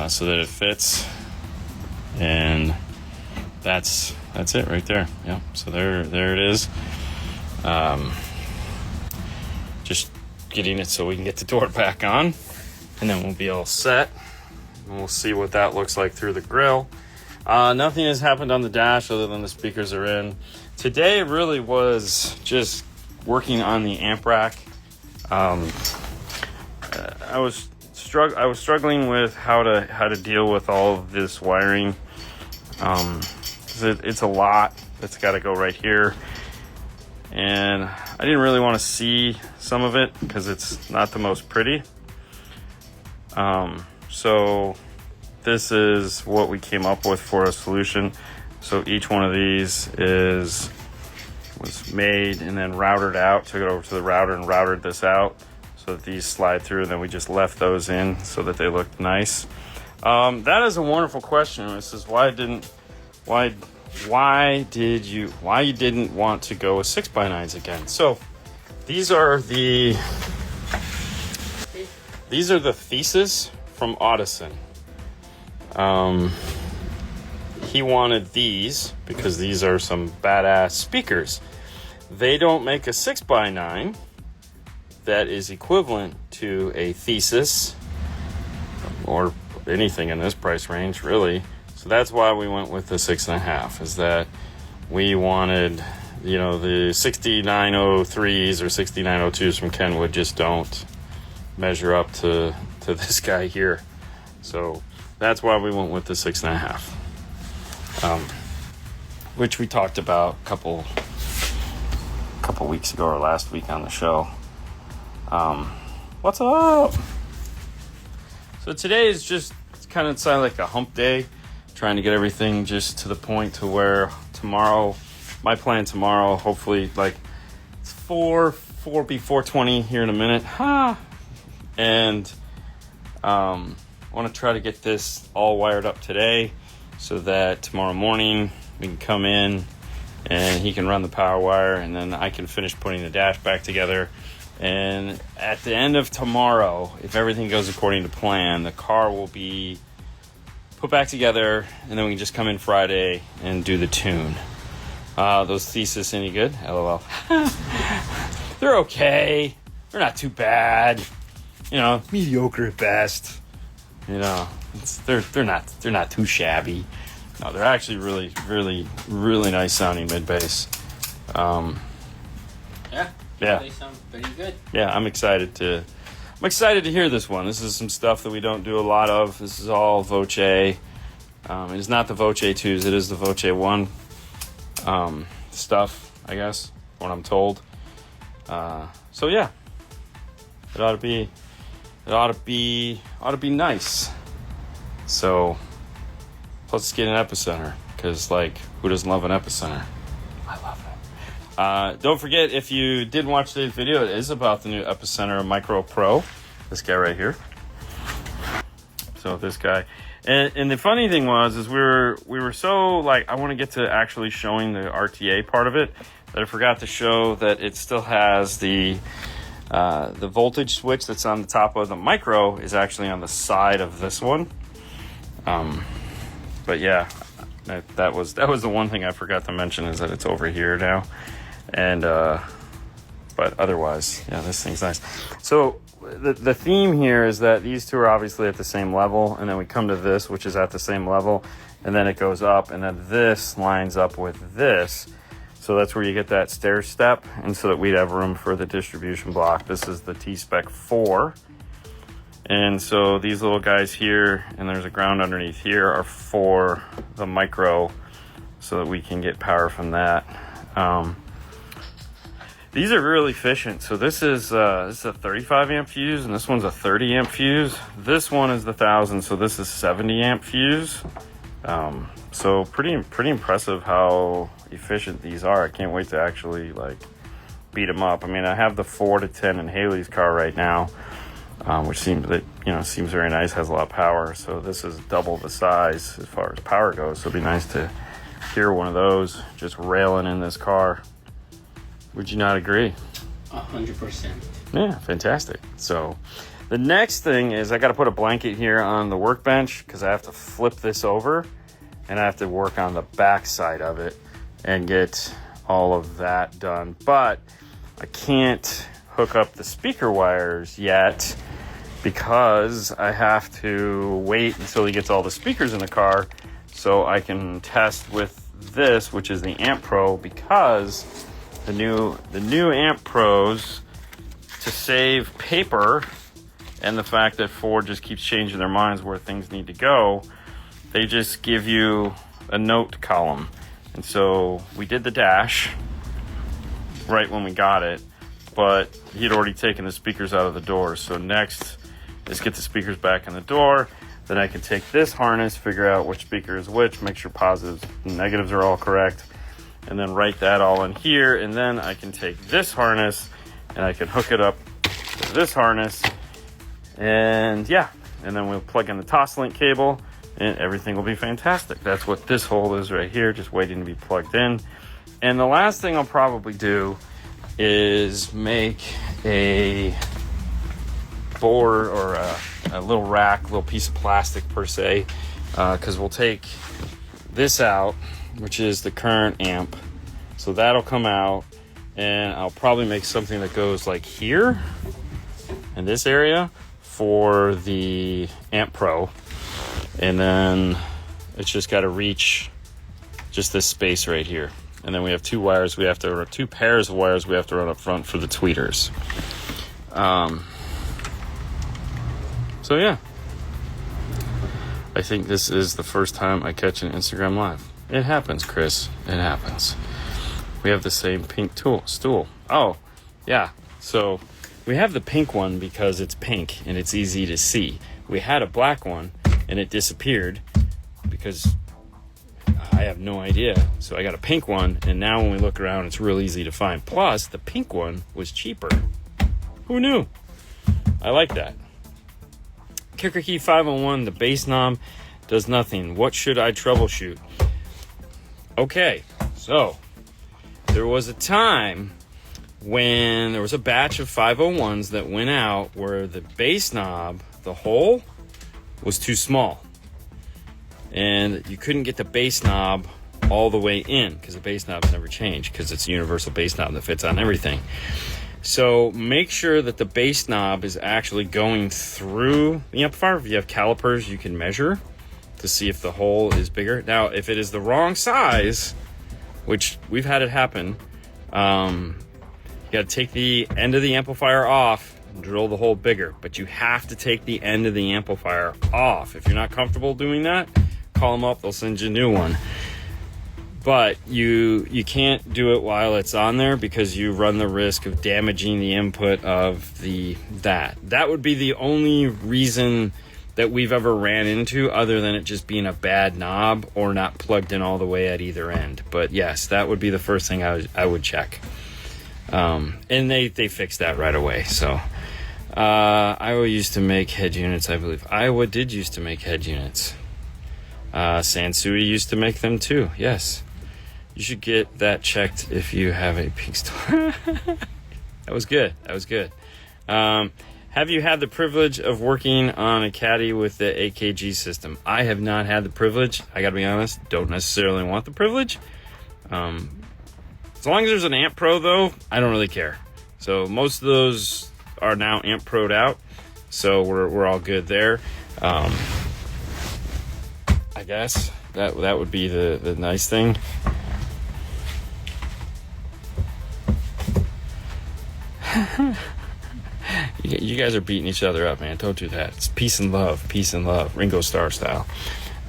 so that it fits. And that's it right there. Yeah, so there it is. Just getting it so we can get the door back on, and then we'll be all set. And we'll see what that looks like through the grill. Nothing has happened on the dash other than the speakers are in. Today really was just working on the amp rack. I was struggling with how to deal with all of this wiring. It's a lot that's got to go right here, and I didn't really want to see some of it because it's not the most pretty. So this is what we came up with for a solution. So each one of these was made and then routed out. Took it over to the router and routed this out so that these slide through, and then we just left those in so that they looked nice. That is a wonderful question. This is why you didn't want to go with 6x9s again. So these are the Thesis from Audison. He wanted these because these are some badass speakers. They don't make a 6x9 that is equivalent to a Thesis or anything in this price range, really. So that's why we went with the 6.5, is that we wanted, the 6903s or 6902s from Kenwood just don't measure up to this guy here. So that's why we went with the 6.5, which we talked about a couple weeks ago or last week on the show. What's up? So today is just kind of sound like a hump day, trying to get everything just to the point to where tomorrow, my plan tomorrow, hopefully like it's 4:20 here in a minute. And I want to try to get this all wired up today so that tomorrow morning we can come in and he can run the power wire, and then I can finish putting the dash back together. And at the end of tomorrow, if everything goes according to plan, the car will be put back together, and then we can just come in Friday and do the tune. Those thesis any good? LOL. They're okay. They're not too bad. You know, mediocre at best. You know, they're not too shabby. No, they're actually really nice sounding mid bass. Yeah. They sound pretty good. Yeah, I'm excited to hear this one. This is some stuff that we don't do a lot of. This is all Voce. It is not the Voce 2s. It is the Voce 1 stuff, I guess, what I'm told. So yeah, it ought to be nice. So let's get an epicenter, because like, who doesn't love an epicenter? I love it. Don't forget, if you didn't watch today's video, it is about the new Epicenter Micro Pro. This guy right here. So this guy. And the funny thing is we were so like, I want to get to actually showing the RTA part of it, that I forgot to show that it still has the voltage switch that's on the top of the Micro is actually on the side of this one. But yeah, that was the one thing I forgot to mention, is that it's over here now. And but otherwise, yeah, this thing's nice. So the theme here is that these two are obviously at the same level, and then we come to this, which is at the same level, and then it goes up, and then this lines up with this. So that's where you get that stair step, and so that we'd have room for the distribution block. This is the T-Spec 4. And so these little guys here, and there's a ground underneath here, are for the Micro, so that we can get power from that. These are really efficient. So this is a 35 amp fuse, and this one's a 30 amp fuse. This one is the 1000, so this is 70 amp fuse. So pretty impressive how efficient these are. I can't wait to actually like beat them up. I mean, I have the 4 to 10 in Haley's car right now, which seems very nice, has a lot of power. So this is double the size as far as power goes. So it'd be nice to hear one of those just railing in this car. Would you not agree? 100%. Yeah, fantastic. So the next thing is I got to put a blanket here on the workbench, because I have to flip this over, and I have to work on the back side of it and get all of that done. But I can't hook up the speaker wires yet, because I have to wait until he gets all the speakers in the car so I can test with this, which is the Amp Pro, because the new Amp Pros, to save paper and the fact that Ford just keeps changing their minds where things need to go, they just give you a note column. And so we did the dash right when we got it, but he had already taken the speakers out of the door. So next is get the speakers back in the door. Then I can take this harness, figure out which speaker is which, make sure positives and negatives are all correct, and then write that all in here. And then I can take this harness and I can hook it up to this harness, and yeah, and then we'll plug in the Toslink cable and everything will be fantastic. That's what this hole is right here, just waiting to be plugged in. And the last thing I'll probably do is make a board, or a little rack, little piece of plastic per se, because we'll take this out, which is the current amp. So that'll come out, and I'll probably make something that goes like here in this area for the Amp Pro, and then it's just got to reach just this space right here. And then we have two pairs of wires we have to run up front for the tweeters. So yeah, I think this is the first time I catch an Instagram Live. It happens, Chris. It happens. We have the same pink stool. Oh, yeah. So we have the pink one because it's pink and it's easy to see. We had a black one and it disappeared because I have no idea. So I got a pink one, and now when we look around, it's real easy to find. Plus, the pink one was cheaper. Who knew? I like that. Kicker key 501, the bass knob does nothing. What should I troubleshoot? Okay, so there was a time when there was a batch of 501s that went out where the bass knob, the hole, was too small. And you couldn't get the bass knob all the way in because the bass knob's never changed because it's a universal bass knob that fits on everything. So make sure that the bass knob is actually going through the amplifier. If you have calipers, you can measure to see if the hole is bigger. Now, if it is the wrong size, which we've had it happen, you got to take the end of the amplifier off and drill the hole bigger. But you have to take the end of the amplifier off. If you're not comfortable doing that, call them up. They'll send you a new one. But you can't do it while it's on there because you run the risk of damaging the input of that. That would be the only reason that we've ever ran into, other than it just being a bad knob or not plugged in all the way at either end. But yes, that would be the first thing I would check. And they fixed that right away. So Iowa used to make head units, I believe. Iowa did used to make head units. Sansui used to make them too. Yes. You should get that checked if you have a pink store. That was good. Have you had the privilege of working on a caddy with the AKG system? I have not had the privilege. I gotta be honest, don't necessarily want the privilege. As long as there's an Amp Pro though, I don't really care. So most of those are now Amp Pro'd out. So we're all good there. I guess that would be the nice thing. You guys are beating each other up, man. Don't do that. It's peace and love, Ringo Starr style.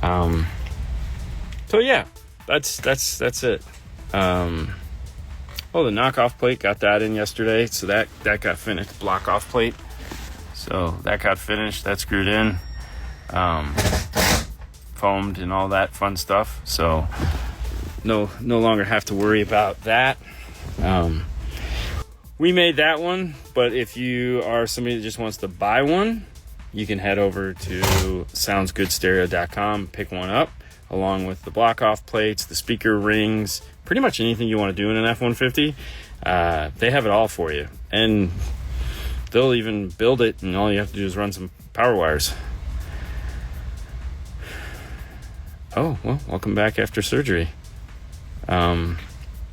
So yeah, that's it. The knockoff plate, got that in yesterday, so that got finished. Block off plate, so that got finished. That screwed in, foamed and all that fun stuff. So no longer have to worry about that. We made that one, but if you are somebody that just wants to buy one, you can head over to soundsgoodstereo.com, pick one up, along with the block-off plates, the speaker rings, pretty much anything you want to do in an F-150. They have it all for you, and they'll even build it, and all you have to do is run some power wires. Oh, well, welcome back after surgery.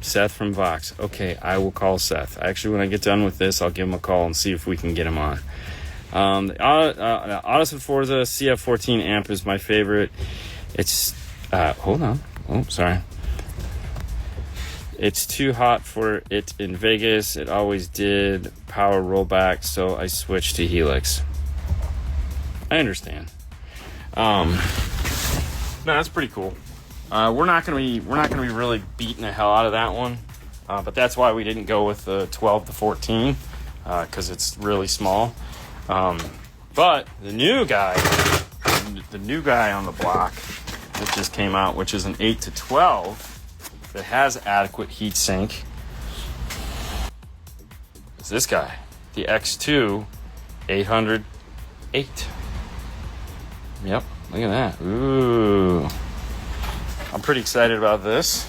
Seth from Vox. Okay, I will call Seth. Actually, when I get done with this, I'll give him a call and see if we can get him on. The Audison Forza CF14 amp is my favorite. It's, hold on. Oh, sorry. It's too hot for it in Vegas. It always did power rollback, so I switched to Helix. I understand. No, that's pretty cool. We're not gonna be really beating the hell out of that one, but that's why we didn't go with the 12 to 14 because it's really small. But the new guy on the block that just came out, which is an 8 to 12 that has adequate heat sink, is this guy, the X2 808. Yep, look at that. Ooh. I'm pretty excited about this.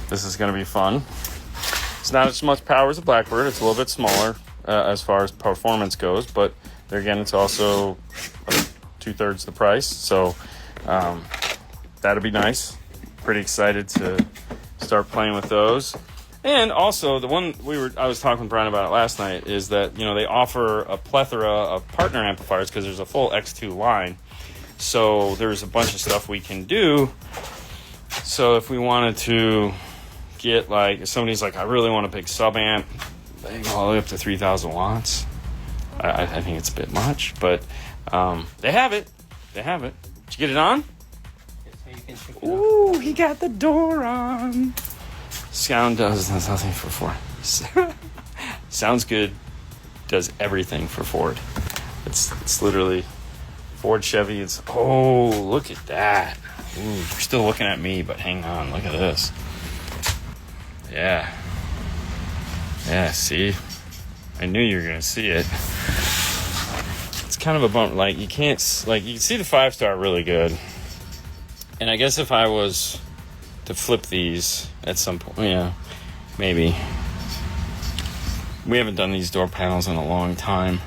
This is going to be fun. It's not as much power as a Blackbird. It's a little bit smaller as far as performance goes, but there again, it's also 2/3 the price. So that'll be nice. Pretty excited to start playing with those. And also, the one I was talking with Brian about it last night is that they offer a plethora of partner amplifiers because there's a full X2 line. So there's a bunch of stuff we can do. So if we wanted to get, if somebody's like, I really want a big sub amp, they go all the way up to 3,000 watts. I think it's a bit much, but they have it. Did you get it on? Ooh, he got the door on. Sound does nothing for Ford. Sounds good. Does everything for Ford. It's literally Ford, Chevy. Look at that. Ooh, you're still looking at me, but hang on. Look at this. Yeah, see? I knew you were gonna see it. It's kind of a bump. Like you can't, like you can see the 5-star really good. And I guess if I was to flip these at some point, yeah, maybe. We haven't done these door panels in a long time,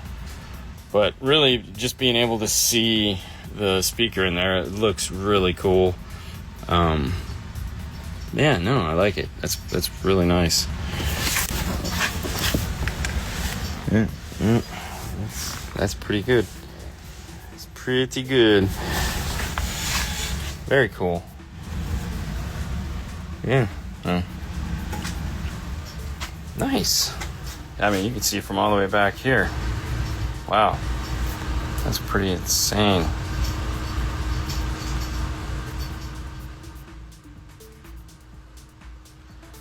but really just being able to see the speaker in there, it looks really cool. Yeah, no, I like it. That's really nice. Yeah, that's pretty good. It's pretty good. Very cool. Yeah. Nice. I mean, you can see from all the way back here. Wow. That's pretty insane.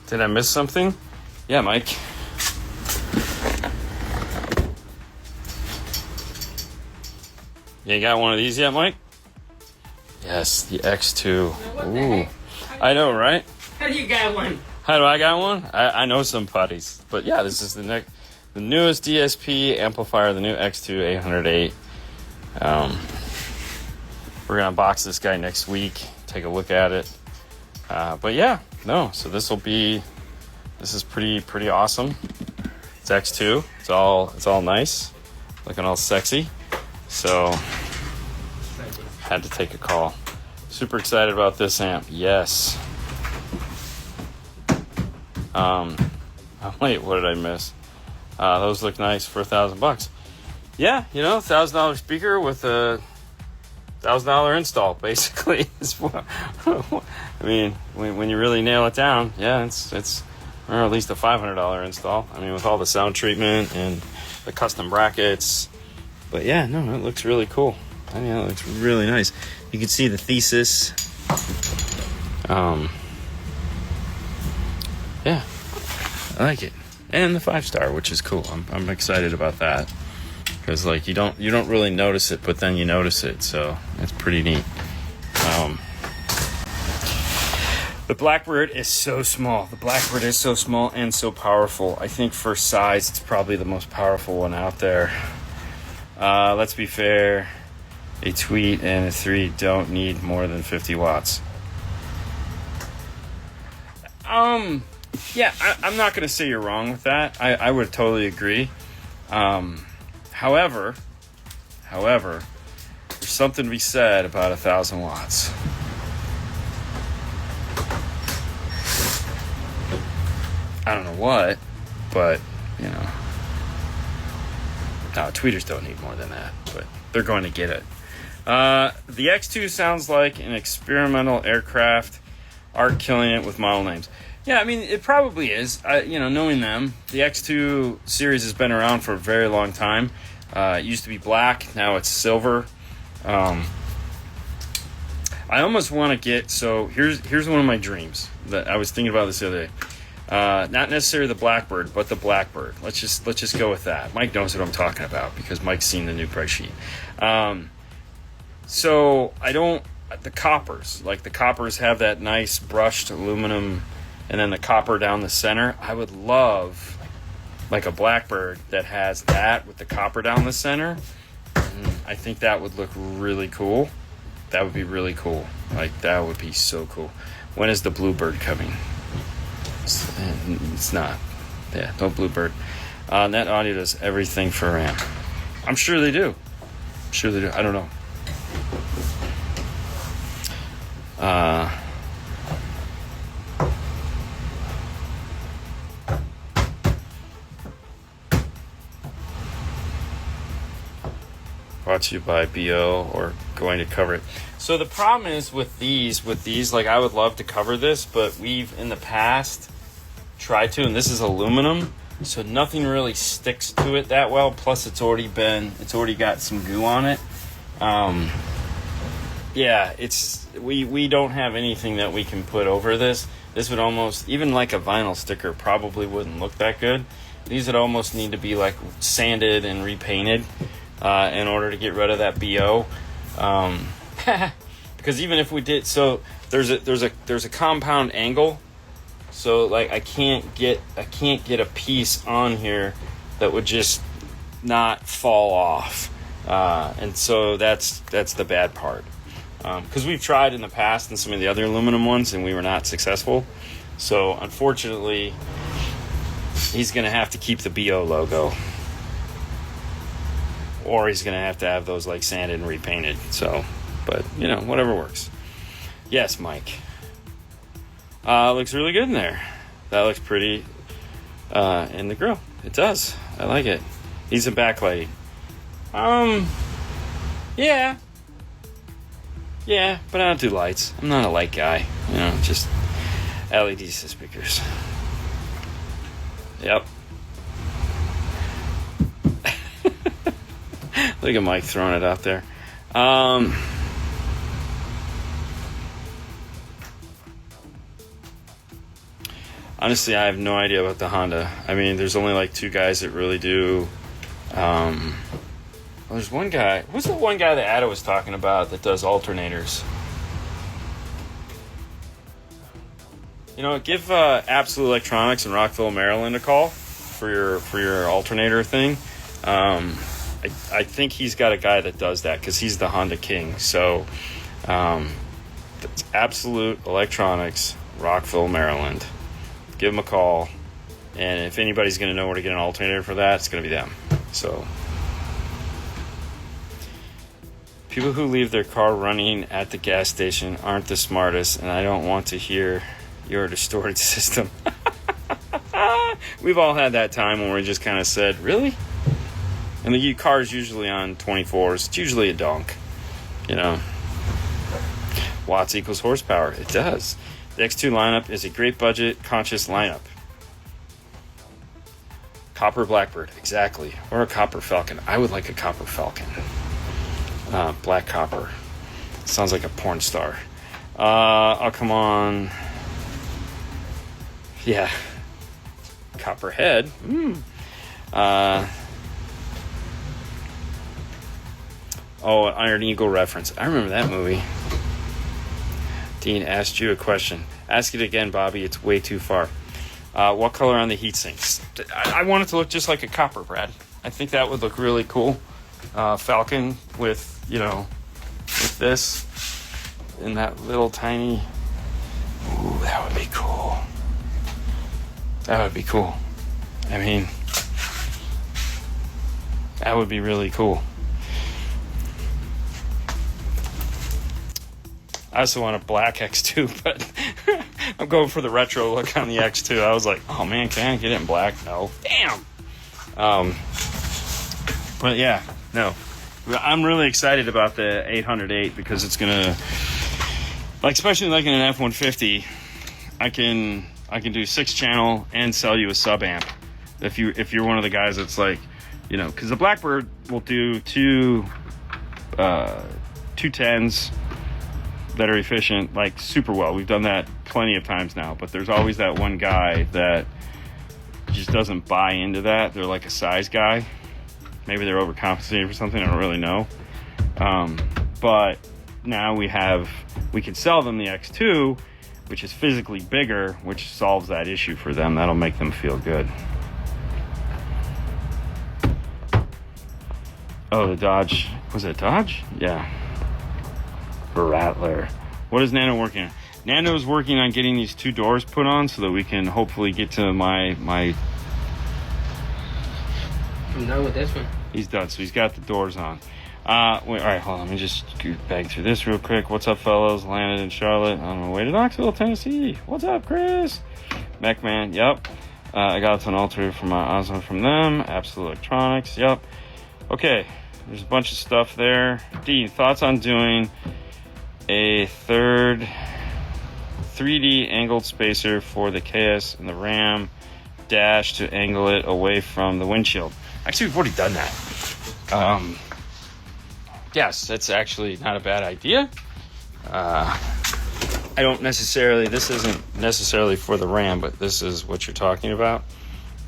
Did I miss something? Yeah, Mike. You got one of these yet, Mike? Yes, the X2. Ooh. I know, right? How do you got one? How do I got one? I know some putties. But yeah, this is the newest DSP amplifier, the new X2 808. We're going to unbox this guy next week, take a look at it. But yeah, no, so this is pretty awesome. It's X2. It's all nice, looking all sexy. So had to take a call. Super excited about this amp. Yes. Wait, what did I miss? Those look nice for $1,000. Yeah, you know, $1,000 speaker with a $1,000 install, basically. I mean, when you really nail it down, yeah, it's or at least a $500 install. I mean, with all the sound treatment and the custom brackets. But yeah, no, it looks really cool. I mean, it looks really nice. You can see the thesis. Yeah, I like it, and the 5-star, which is cool. I'm excited about that because like you don't really notice it, but then you notice it, so it's pretty neat. The Blackbird is so small. The Blackbird is so small and so powerful. I think for size, it's probably the most powerful one out there. Let's be fair. A Tweet and a 3 don't need more than 50 watts. Yeah, I'm not going to say you're wrong with that. I would totally agree. However, there's something to be said about 1,000 watts. I don't know what, but, you know. No, tweeters don't need more than that, but they're going to get it. The X2 sounds like an experimental aircraft. Art killing it with model names. Yeah, I mean, it probably is. You know, knowing them, the X2 series has been around for a very long time. It used to be black, now it's silver. I almost want to get, so here's one of my dreams that I was thinking about this the other day. Not necessarily the Blackbird, but the Blackbird. Let's just go with that. Mike knows what I'm talking about because Mike's seen the new price sheet. So the coppers have that nice brushed aluminum and then the copper down the center. I would love like a Blackbird that has that with the copper down the center. I think that would look really cool. That would be really cool. Like, that would be so cool. When is the Bluebird coming? It's not. Yeah, no Bluebird. Net Audio does everything for RAM. I'm sure they do. I don't know. Brought to you by BO or going to cover it. So the problem is with these, like, I would love to cover this, but we've in the past tried to, and this is aluminum, so nothing really sticks to it that well. Plus, it's already got some goo on it. Yeah, we don't have anything that we can put over this. This would almost, even like a vinyl sticker, probably wouldn't look that good. These would almost need to be like sanded and repainted in order to get rid of that BO. Because even if we did, so there's a compound angle, so like I can't get a piece on here that would just not fall off. And so that's the bad part. Because we've tried in the past in some of the other aluminum ones and we were not successful. So unfortunately, he's going to have to keep the BO logo. Or he's going to have those like sanded and repainted. So, but you know, whatever works. Yes, Mike. Looks really good in there. That looks pretty in the grill. It does. I like it. Needs some backlighting. Yeah. Yeah, but I don't do lights. I'm not a light guy. You know, just LED speakers. Yep. Look at Mike throwing it out there. Honestly, I have no idea about the Honda. I mean, there's only like 2 guys that really do. Well, there's one guy. Who's the one guy that Ada was talking about that does alternators? You know, give Absolute Electronics in Rockville, Maryland a call for your alternator thing. I think he's got a guy that does that because he's the Honda king. So, that's Absolute Electronics, Rockville, Maryland. Give them a call, and if anybody's going to know where to get an alternator for that, it's going to be them. So, people who leave their car running at the gas station aren't the smartest, and I don't want to hear your distorted system. We've all had that time when we just kind of said, really? And the car's usually on 24s. It's usually a donk, you know. Watts equals horsepower. It does. The X2 lineup is a great budget conscious lineup. Copper Blackbird, exactly. Or a Copper Falcon. I would like a Copper Falcon. Black Copper. Sounds like a porn star. Oh, come on. Yeah. Copperhead. Oh, an Iron Eagle reference. I remember that movie. Dean asked you a question. Ask it again, Bobby. It's way too far. What color on the heat sinks? I want it to look just like a copper, Brad. I think that would look really cool. Falcon with, you know, with this and that little tiny. Ooh, that would be cool. That would be cool. I mean, that would be really cool. I also want a black X2, but I'm going for the retro look on the X2. I was like, oh man, can I get it in black? No. Damn. But yeah, no. I'm really excited about the 808 because it's gonna, like, especially like in an F150, I can do 6-channel and sell you a sub amp if you're one of the guys that's like, you know, because the Blackbird will do two 10s that are efficient, like, super well. We've done that plenty of times now, but there's always that one guy that just doesn't buy into that. They're like a size guy. Maybe they're overcompensating for something. I don't really know. But now we can sell them the X2, which is physically bigger, which solves that issue for them. That'll make them feel good. Oh, the Dodge. Was it Dodge? Yeah. Rattler. What is Nano working on? Nano's working on getting these 2 doors put on so that we can hopefully get to my I'm done with this one. He's done, so he's got the doors on. Wait, all right, hold on. Let me just bang through this real quick. What's up, fellas? Landed in Charlotte on my way to Knoxville, Tennessee. What's up, Chris? MacMan, yep. I got an alternator from Audison from them. Absolute Electronics, yep. Okay, there's a bunch of stuff there. Dean, thoughts on doing a third 3D angled spacer for the KS and the Ram dash to angle it away from the windshield? Actually, we've already done that. Yes, that's actually not a bad idea. This isn't necessarily for the Ram, but this is what you're talking about.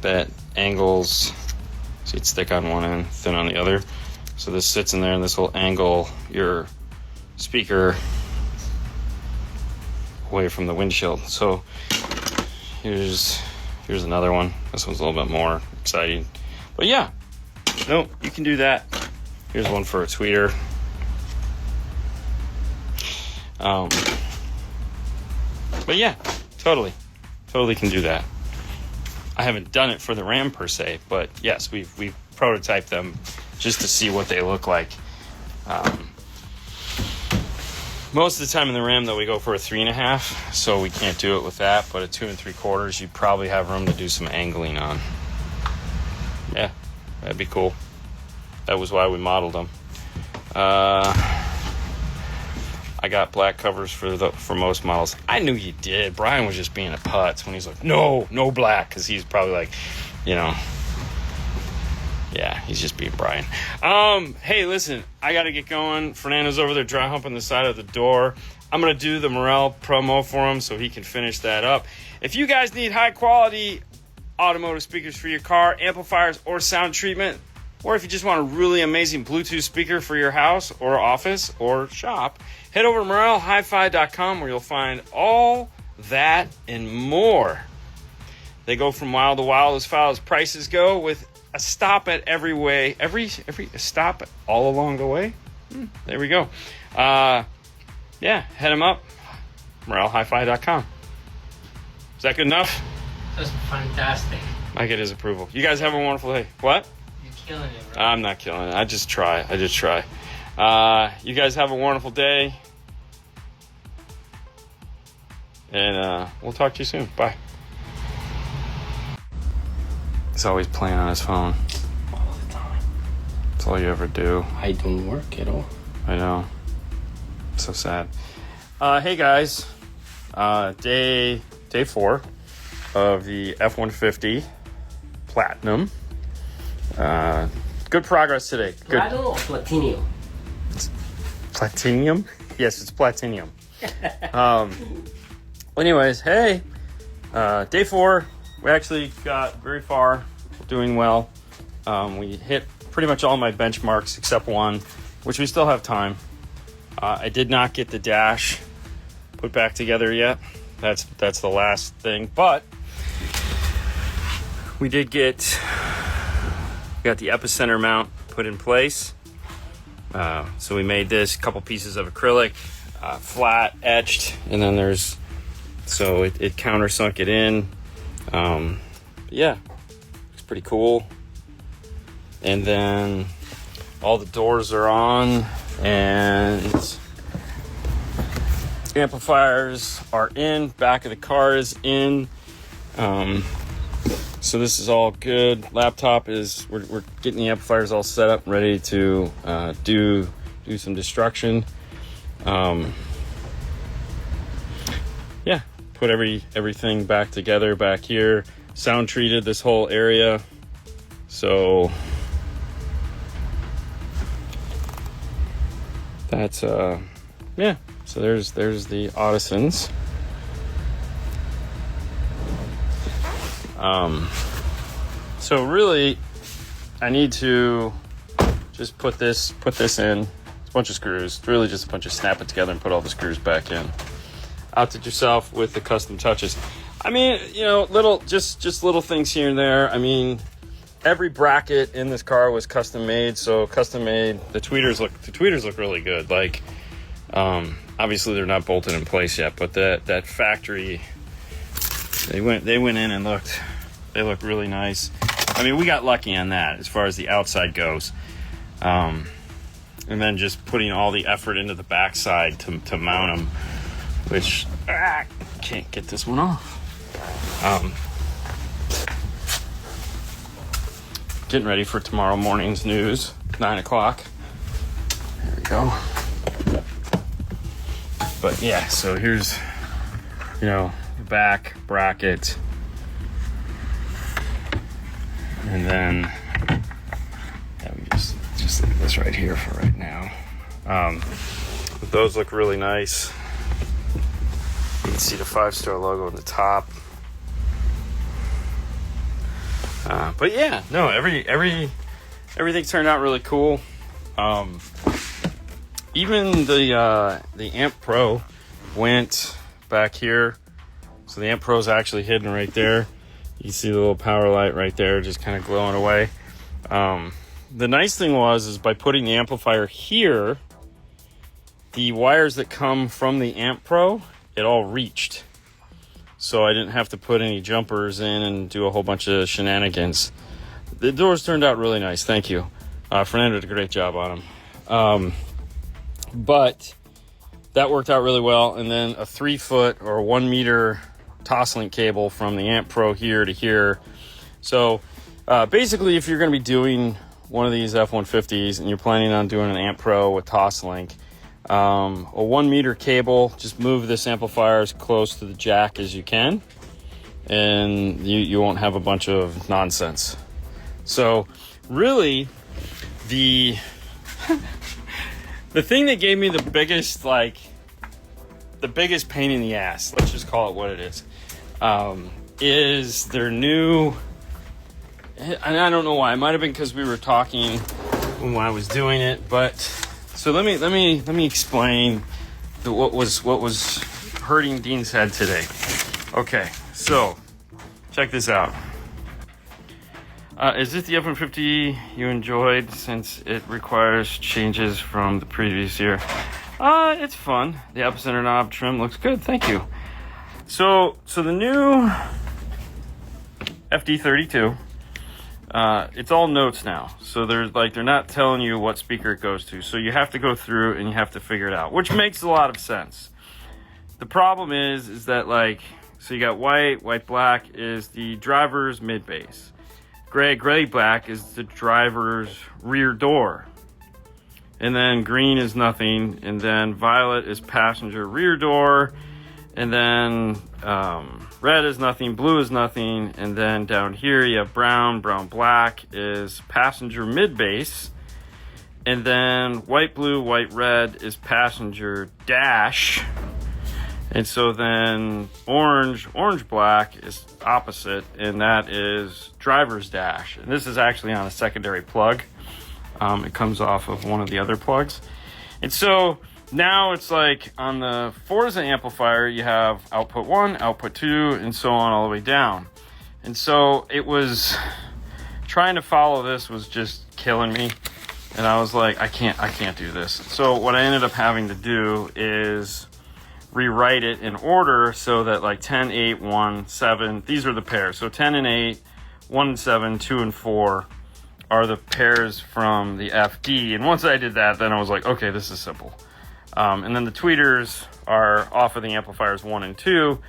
That angles, see, it's thick on one end, thin on the other. So this sits in there and this will angle your speaker away from the windshield. So here's another one. This one's a little bit more exciting. But yeah, no, you can do that. Here's one for a tweeter. But yeah, totally can do that. I haven't done it for the Ram per se, but yes, we've prototyped them just to see what they look like. Most of the time in the Ram, though, we go for a 3.5, so we can't do it with that. But a 2 3/4, you probably have room to do some angling on. Yeah, that'd be cool. That was why we modeled them. I got black covers for most models. I knew you did. Brian was just being a putz when he's like, no black, because he's probably like, yeah, he's just being Brian. Hey, listen, I got to get going. Fernando's over there dry humping the side of the door. I'm going to do the Morel promo for him so he can finish that up. If you guys need high quality automotive speakers for your car, amplifiers, or sound treatment, or if you just want a really amazing Bluetooth speaker for your house or office or shop, head over to morelhifi.com where you'll find all that and more. They go from wild to wild as far as prices go, with a stop at every stop all along the way. There we go. Head them up, morelhifi.com. Is that good enough? That's fantastic. I get his approval. You guys have a wonderful day. What? You're killing it, bro. I'm not killing it. I just try. You guys have a wonderful day. And we'll talk to you soon. Bye. He's always playing on his phone. All the time. That's all you ever do. I don't work at all. I know. So sad. Hey guys. Day 4 of the F150 Platinum. Good progress today. Good. Platinum or platinum? Platinum? Yes, it's platinum. Anyways, hey, day 4, we actually got very far, doing well. We hit pretty much all my benchmarks except one, which we still have time. I did not get the dash put back together yet. That's the last thing, but we got the epicenter mount put in place. So we made this, couple pieces of acrylic, flat etched, and then it countersunk it in. It's pretty cool. And then all the doors are on, and amplifiers are in, back of the car is in. So this is all good. Laptop is, we're getting the amplifiers all set up, ready to do some destruction. Put everything back together back here. Sound treated this whole area. So that's So there's the Audisons. So really, I need to just put this in. It's a bunch of screws. It's really just a bunch of snap it together and put all the screws back in. Outdid yourself with the custom touches. I mean, little things here and there. I mean, every bracket in this car was custom made. So custom made. The tweeters look really good. Like, obviously they're not bolted in place yet, but that factory, they went in and looked. They look really nice. I mean, we got lucky on that as far as the outside goes. And then just putting all the effort into the backside to mount them, which can't get this one off. Getting ready for tomorrow morning's news, 9 o'clock. There we go. But yeah, so here's, the back bracket. And then, we just leave this right here for right now. But those look really nice. You can see the 5-star logo on the top. But yeah, no, everything turned out really cool. Even the Amp Pro went back here. So the Amp Pro is actually hidden right there. You can see the little power light right there, just kind of glowing away. The nice thing is by putting the amplifier here, the wires that come from the Amp Pro, it all reached. So I didn't have to put any jumpers in and do a whole bunch of shenanigans. The doors turned out really nice. Thank you. Fernando did a great job on them. But that worked out really well. And then a 3-foot or 1 meter Toslink cable from the Amp Pro here to here. So basically, if you're going to be doing one of these F150s and you're planning on doing an Amp Pro with Toslink, a 1 meter cable, just move this amplifier as close to the jack as you can, and you won't have a bunch of nonsense. So really, the thing that gave me the biggest pain in the ass, let's just call it what it is their new, and I don't know why. It might have been because we were talking when I was doing it, but so let me explain what was hurting Dean's head today. Okay, so check this out. Is this the F150 you enjoyed since it requires changes from the previous year? It's fun. The epicenter knob trim looks good. Thank you. So the new FD32, it's all notes now. So they're not telling you what speaker it goes to. So you have to go through and you have to figure it out, which makes a lot of sense. The problem is that so you got white, black is the driver's mid bass. Gray, black is the driver's rear door. And then green is nothing. And then violet is passenger rear door. And then red is nothing, blue is nothing. And then down here you have brown, black is passenger mid bass. And then white, blue, white, red is passenger dash. And so then orange, black is opposite, and that is driver's dash. And this is actually on a secondary plug. It comes off of one of the other plugs. And so now it's like on the Forza amplifier, you have output 1, output 2, and so on all the way down. And so it was trying to follow this was just killing me. And I was like, I can't do this. So what I ended up having to do is rewrite it in order so that 10, 8, 1, 7, these are the pairs. So 10 and 8, 1 and 7, 2 and 4 are the pairs from the FD. And once I did that, then I was like, okay, this is simple. And then the tweeters are off of the amplifiers 1 and 2,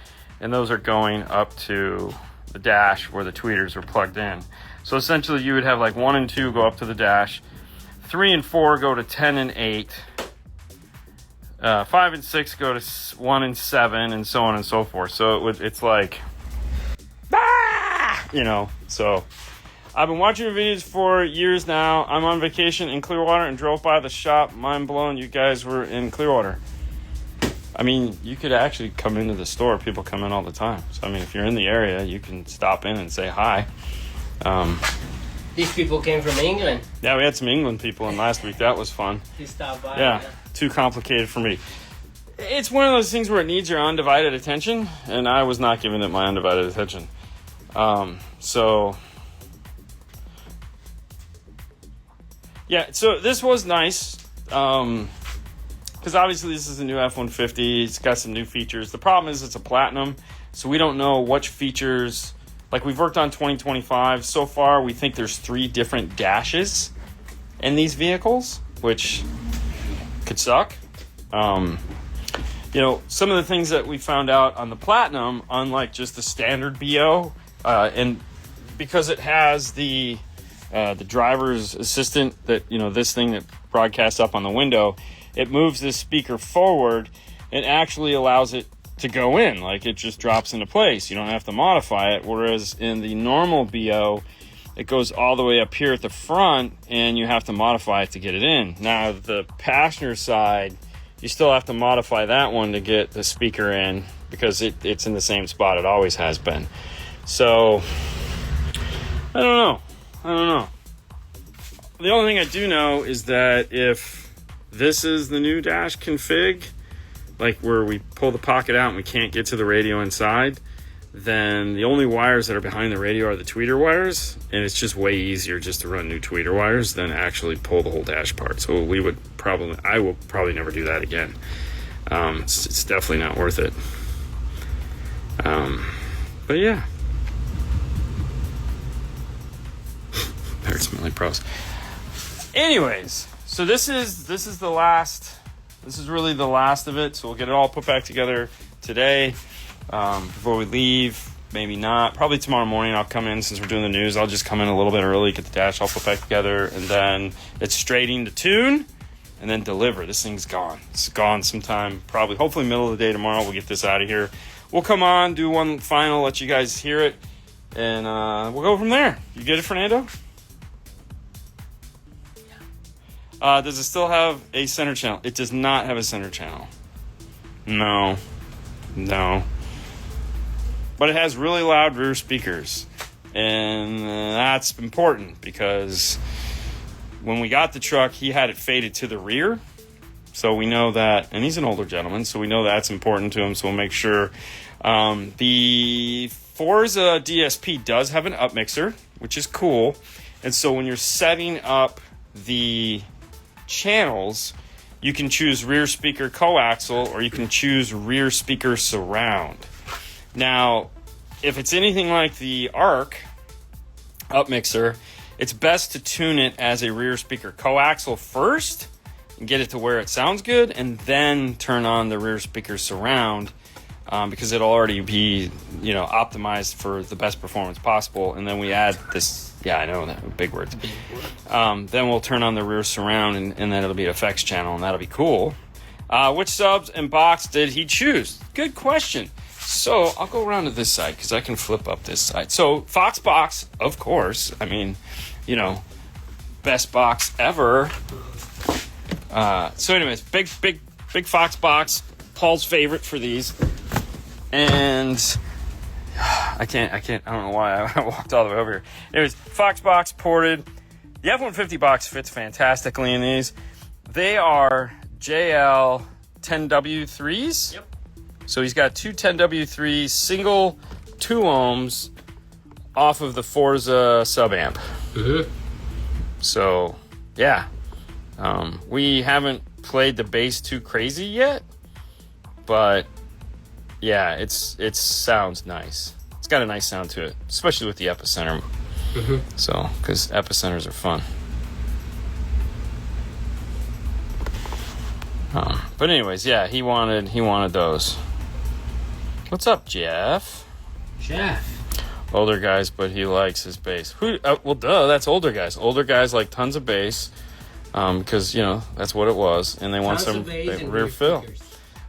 and those are going up to the dash where the tweeters are plugged in. So essentially you would have 1 and 2 go up to the dash, 3 and 4 go to 10 and 8, 5 and 6 go to 1 and 7, and so on and so forth. So it's so I've been watching your videos for years now. I'm on vacation in Clearwater and drove by the shop. Mind blown, you guys were in Clearwater. I mean, you could actually come into the store. People come in all the time. So, I mean, if you're in the area, you can stop in and say hi. These people came from England. Yeah, we had some England people in last week. That was fun. They stopped by. Yeah, too complicated for me. It's one of those things where it needs your undivided attention, and I was not giving it my undivided attention. Yeah, so this was nice, because obviously this is a new F-150. It's got some new features. The problem is it's a Platinum, so we don't know which features. We've worked on 2025. So far, we think there's 3 different dashes in these vehicles, which could suck. Some of the things that we found out on the Platinum, unlike just the standard BO, and because it has the driver's assistant that, this thing that broadcasts up on the window, it moves this speaker forward and actually allows it to go in. It just drops into place. You don't have to modify it. Whereas in the normal BO, it goes all the way up here at the front and you have to modify it to get it in. Now, the passenger side, you still have to modify that one to get the speaker in because it's in the same spot it always has been. So, I don't know. The only thing I do know is that if this is the new dash config, where we pull the pocket out and we can't get to the radio inside, then the only wires that are behind the radio are the tweeter wires, and it's just way easier just to run new tweeter wires than actually pull the whole dash apart. So I will probably never do that again. It's definitely not worth it. But yeah. Very smelly pros. Anyways, so this is the last. This is really the last of it. So we'll get it all put back together today. Before we leave, maybe not. Probably tomorrow morning I'll come in, since we're doing the news. I'll just come in a little bit early, get the dash all put back together, and then it's straighting to tune, and then deliver. This thing's gone. It's gone sometime, probably, hopefully middle of the day tomorrow. We'll get this out of here. We'll come on, do one final, let you guys hear it, and we'll go from there. You get it, Fernando? Does it still have a center channel? It does not have a center channel. No. But it has really loud rear speakers, and that's important because when we got the truck, he had it faded to the rear, so we know that, and he's an older gentleman, so we know that's important to him, so we'll make sure. The Forza DSP does have an up mixer, which is cool, and so when you're setting up the channels, you can choose rear speaker coaxial, or you can choose rear speaker surround. Now, if it's anything like the ARC up mixer, it's best to tune it as a rear speaker coaxial first and get it to where it sounds good, and then turn on the rear speaker surround, because it'll already be, optimized for the best performance possible. And then we add this, I know that, big words. Then we'll turn on the rear surround, and then it'll be an effects channel, and that'll be cool. Which subs and box did he choose? Good question. So I'll go around to this side because I can flip up this side. So Fox box, of course. I mean, best box ever. So anyways, big Fox box. Paul's favorite for these. And I don't know why I walked all the way over here. Anyways, Fox box ported. The F150 box fits fantastically in these. They are JL 10W3s. Yep. So he's got two 10W3 single 2 ohms off of the Forza sub amp. Mm-hmm. So yeah, we haven't played the bass too crazy yet, but yeah, it sounds nice. It's got a nice sound to it, especially with the epicenter. Mm-hmm. So, because epicenters are fun. But anyways, yeah, he wanted those. What's up, Jeff? Older guys, but he likes his bass. Well, duh, that's older guys. Older guys like tons of bass, because that's what it was, and they want some rear fill.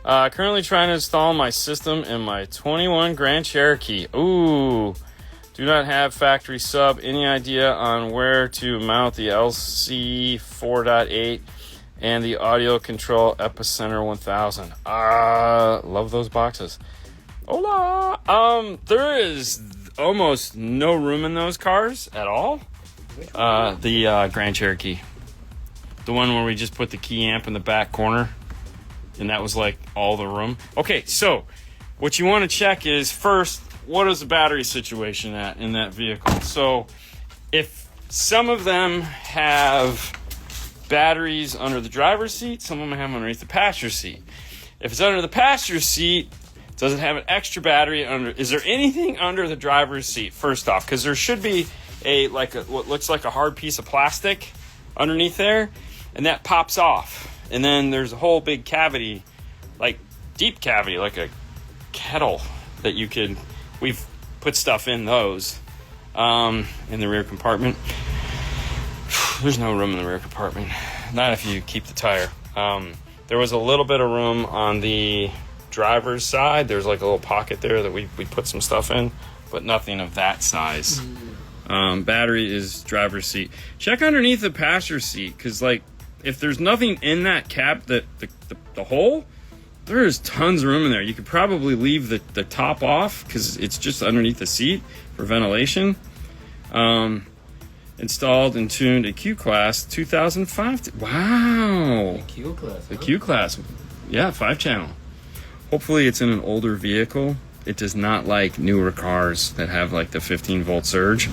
Currently trying to install my system in my 21 Grand Cherokee. Ooh, do not have factory sub. Any idea on where to mount the LC 4.8 and the audio control Epicenter 1000? Love those boxes. Hola. There is almost no room in those cars at all. The Grand Cherokee, the one where we just put the key amp in the back corner, and that was like all the room. Okay, so what you want to check is first, what is the battery situation at in that vehicle? So if some of them have batteries under the driver's seat, some of them have them underneath the passenger seat. If it's under the passenger seat, does it have an extra battery under? Is there anything under the driver's seat? First off, because there should be what looks like a hard piece of plastic underneath there, and that pops off, and then there's a whole big cavity, like deep cavity, like a kettle that you could. We've put stuff in those in the rear compartment. There's no room in the rear compartment, not if you keep the tire. There was a little bit of room on the driver's side. There's like a little pocket there that we put some stuff in, but nothing of that size. Battery is driver's seat. Check underneath the passenger seat, because if there's nothing in that cap, the hole, there is tons of room in there. You could probably leave the top off because it's just underneath the seat for ventilation. Installed and tuned a Q-Class 2005. Wow. The Q-Class. The Q-Class. Yeah, 5-channel. Hopefully it's in an older vehicle. It does not like newer cars that have like the 15-volt surge.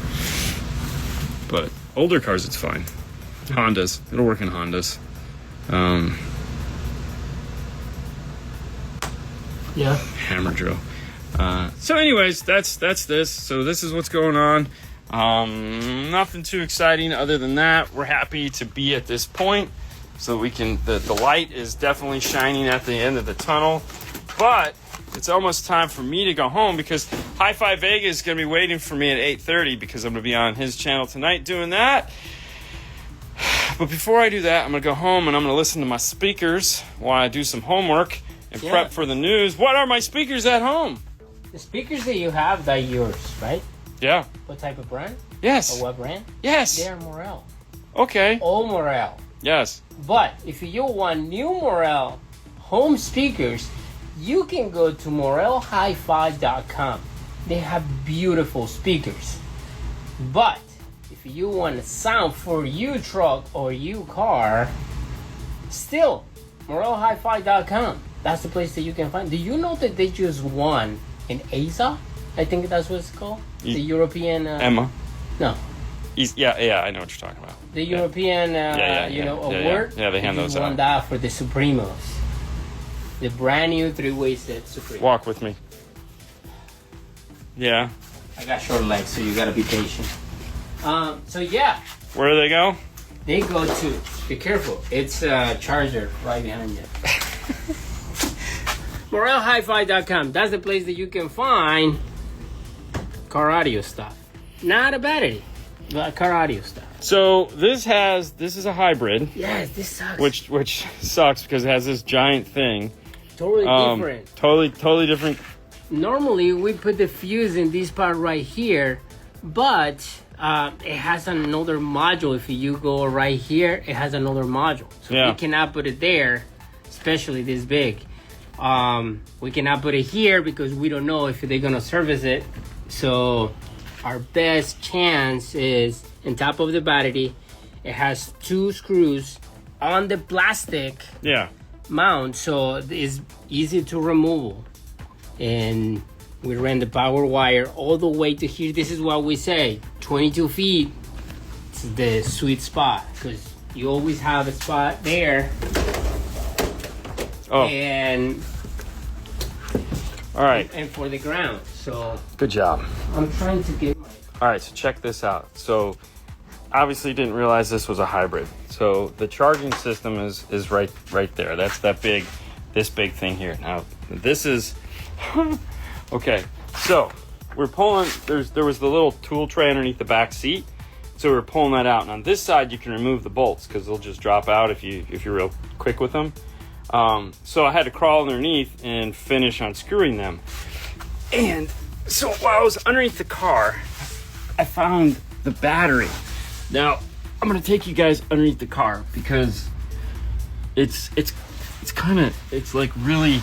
But older cars, it's fine. Hondas, it'll work in Hondas. Yeah. Hammer drill. So anyways, that's this. So this is what's going on. Nothing too exciting other than that. We're happy to be at this point. So we can, the light is definitely shining at the end of the tunnel. But it's almost time for me to go home because Hi-Fi Vega is going to be waiting for me at 8:30 because I'm going to be on his channel tonight doing that. But before I do that, I'm going to go home and I'm going to listen to my speakers while I do some homework and prep for the news. What are my speakers at home? The speakers that you have, they're yours, right? Yeah. What type of brand? Yes. Or what brand? Yes. They're Morel. Okay. All Morel. Yes. But if you want new Morel home speakers, you can go to morelhifi.com. They have beautiful speakers. But if you want sound for your truck or your car, still, morelhifi.com. That's the place that you can find. Do you know that they just won an ASA? I think that's what it's called. The European... Emma. No. Yeah, I know what you're talking about. The European, award. Yeah, they hand those won out. that for the Supremos. The brand new 3-way set Supreme. Walk with me. Yeah. I got short legs, so you gotta be patient. So yeah. Where do they go? They go to, be careful, it's a charger right behind you. MorelHiFi.com. That's the place that you can find car audio stuff. Not a battery, but car audio stuff. So this is a hybrid. Yes, this sucks. Which sucks because it has this giant thing. Totally different. Totally different. Normally we put the fuse in this part right here, but it has another module. If you go right here, it has another module. So we cannot put it there, especially this big. We cannot put it here because we don't know if they're gonna service it. So our best chance is on top of the battery. It has 2 screws on the plastic mount, so it's easy to remove. And we ran the power wire all the way to here. This is what we say, 22 feet. It's the sweet spot because you always have a spot there. Oh. And all right. And for the ground. So good job. I'm trying to get my... All right, so check this out. So obviously didn't realize this was a hybrid. So the charging system is right there. That's this big thing here. Now this is okay. So we're pulling. There was the little tool tray underneath the back seat. So we're pulling that out. And on this side, you can remove the bolts because they'll just drop out if you're real quick with them. So I had to crawl underneath and finish unscrewing them. And so while I was underneath the car, I found the battery. Now I'm gonna take you guys underneath the car because it's like really,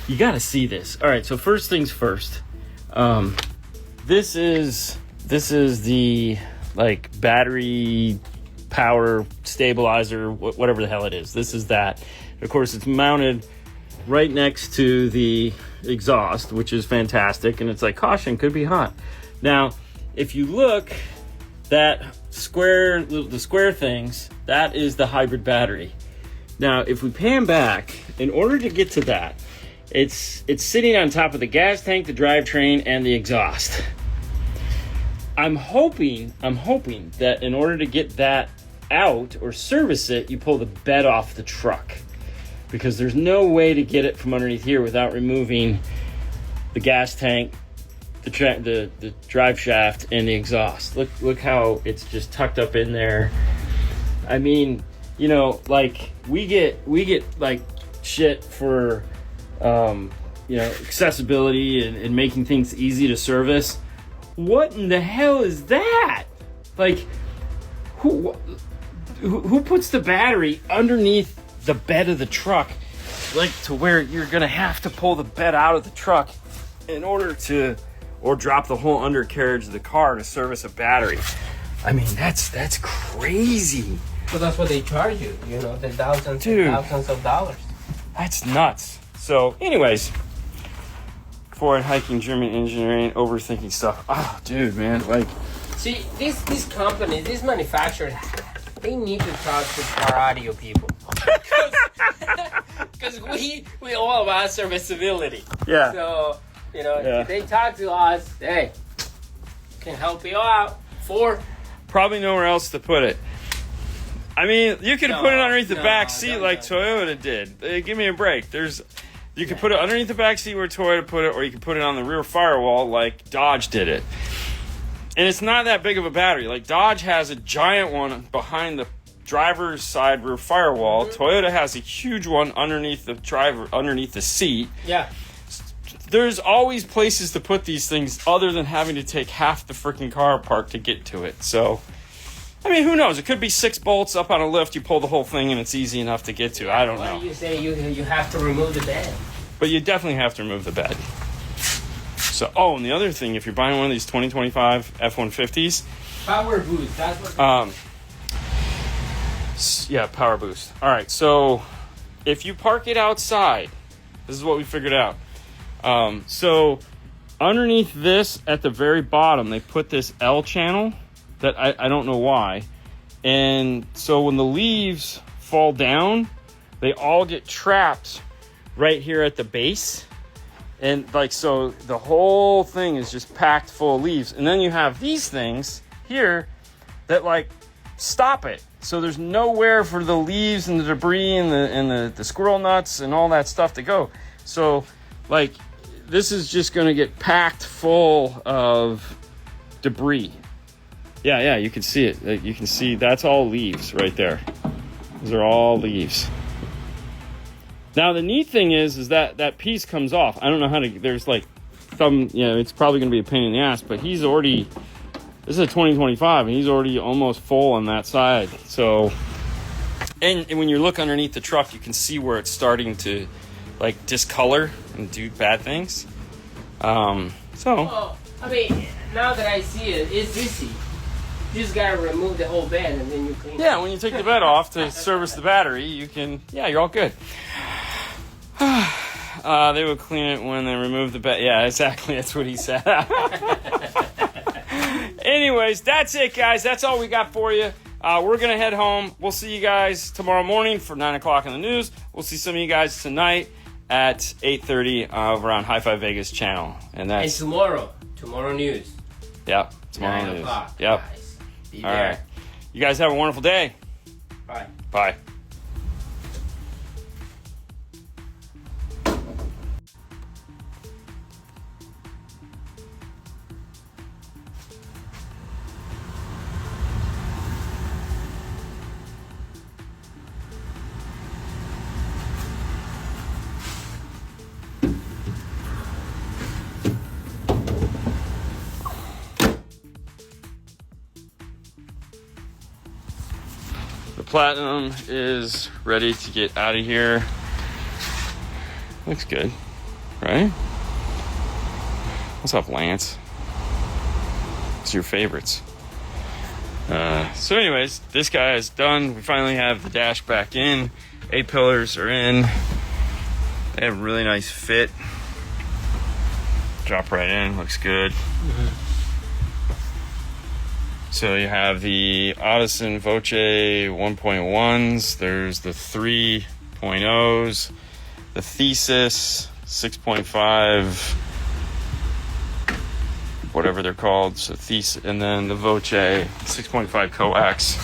you gotta see this. All right, so first things first. This is the like battery power stabilizer, whatever the hell it is. This is that. Of course, it's mounted right next to the exhaust, which is fantastic. And it's like, caution, could be hot. Now, if you look, the square things, that is the hybrid battery. Now, if we pan back, in order to get to that, it's sitting on top of the gas tank, the drivetrain, and the exhaust. I'm hoping that in order to get that out or service it, you pull the bed off the truck. Because there's no way to get it from underneath here without removing the gas tank, the drive shaft, and the exhaust. Look how it's just tucked up in there. I mean, you know, like we get like shit for accessibility and making things easy to service. What in the hell is that? Like, who puts the battery underneath the bed of the truck, like to where you're gonna have to pull the bed out of the truck in order to, or drop the whole undercarriage of the car to service a battery? I mean, that's crazy. Well, that's what they charge you, the thousands and thousands of dollars. That's nuts. So anyways, Forward hiking German engineering, overthinking stuff. Oh, dude, man, like. See, these companies, these manufacturers, they need to talk to our audio people. Because we all about serviceability. Yeah. So, if they talk to us, hey, can help you out for... Probably nowhere else to put it. I mean, you could put it underneath the back seat like Toyota did. Give me a break. You could put it underneath the back seat where Toyota put it, or you could put it on the rear firewall like Dodge did it. And it's not that big of a battery. Like Dodge has a giant one behind the driver's side rear firewall. Mm-hmm. Toyota has a huge one underneath the seat. Yeah. There's always places to put these things other than having to take half the freaking car apart to get to it. So, I mean, who knows? It could be 6 bolts up on a lift. You pull the whole thing and it's easy enough to get to. I don't know. Why do you say you have to remove the bed? But you definitely have to remove the bed. So, and the other thing, if you're buying one of these 2025 F150s... Power boost, that's what... Yeah, power boost. All right, so if you park it outside, this is what we figured out. So underneath this, at the very bottom, they put this L channel that I don't know why. And so when the leaves fall down, they all get trapped right here at the base. And so the whole thing is just packed full of leaves. And then you have these things here that stop it. So there's nowhere for the leaves and the debris and the squirrel nuts and all that stuff to go. So this is just going to get packed full of debris. Yeah, you can see it. You can see that's all leaves right there. Those are all leaves. Now the neat thing is that piece comes off. I don't know how to. There's some. It's probably going to be a pain in the ass. But he's already. This is a 2025, and he's already almost full on that side. So, and when you look underneath the truck, you can see where it's starting to discolor and do bad things. Well, I mean, now that I see it, it's easy. You just gotta remove the whole bed and then you clean it. Yeah, when you take the bed off to service the battery, you can. Yeah, you're all good. They would clean it when they remove the bed. Yeah, exactly. That's what he said. Anyways, that's it, guys. That's all we got for you. We're going to head home. We'll see you guys tomorrow morning for 9 o'clock in the news. We'll see some of you guys tonight at 8:30 over on Hi-Fi Vegas channel. And tomorrow news. Yep, tomorrow 9 news. o'clock, yep. guys. Be all there. right. You guys have a wonderful day. Bye. Bye. Platinum is ready to get out of here. Looks good, right? What's up, Lance? It's your favorites. So anyways, this guy is done. We finally have the dash back in. 8 pillars are in. They have a really nice fit. Drop right in, looks good. Mm-hmm. So you have the Audison Voce 1.1s. There's the 3.0s. The Thesis 6.5. Whatever they're called. So Thesis, and then the Voce 6.5 coax.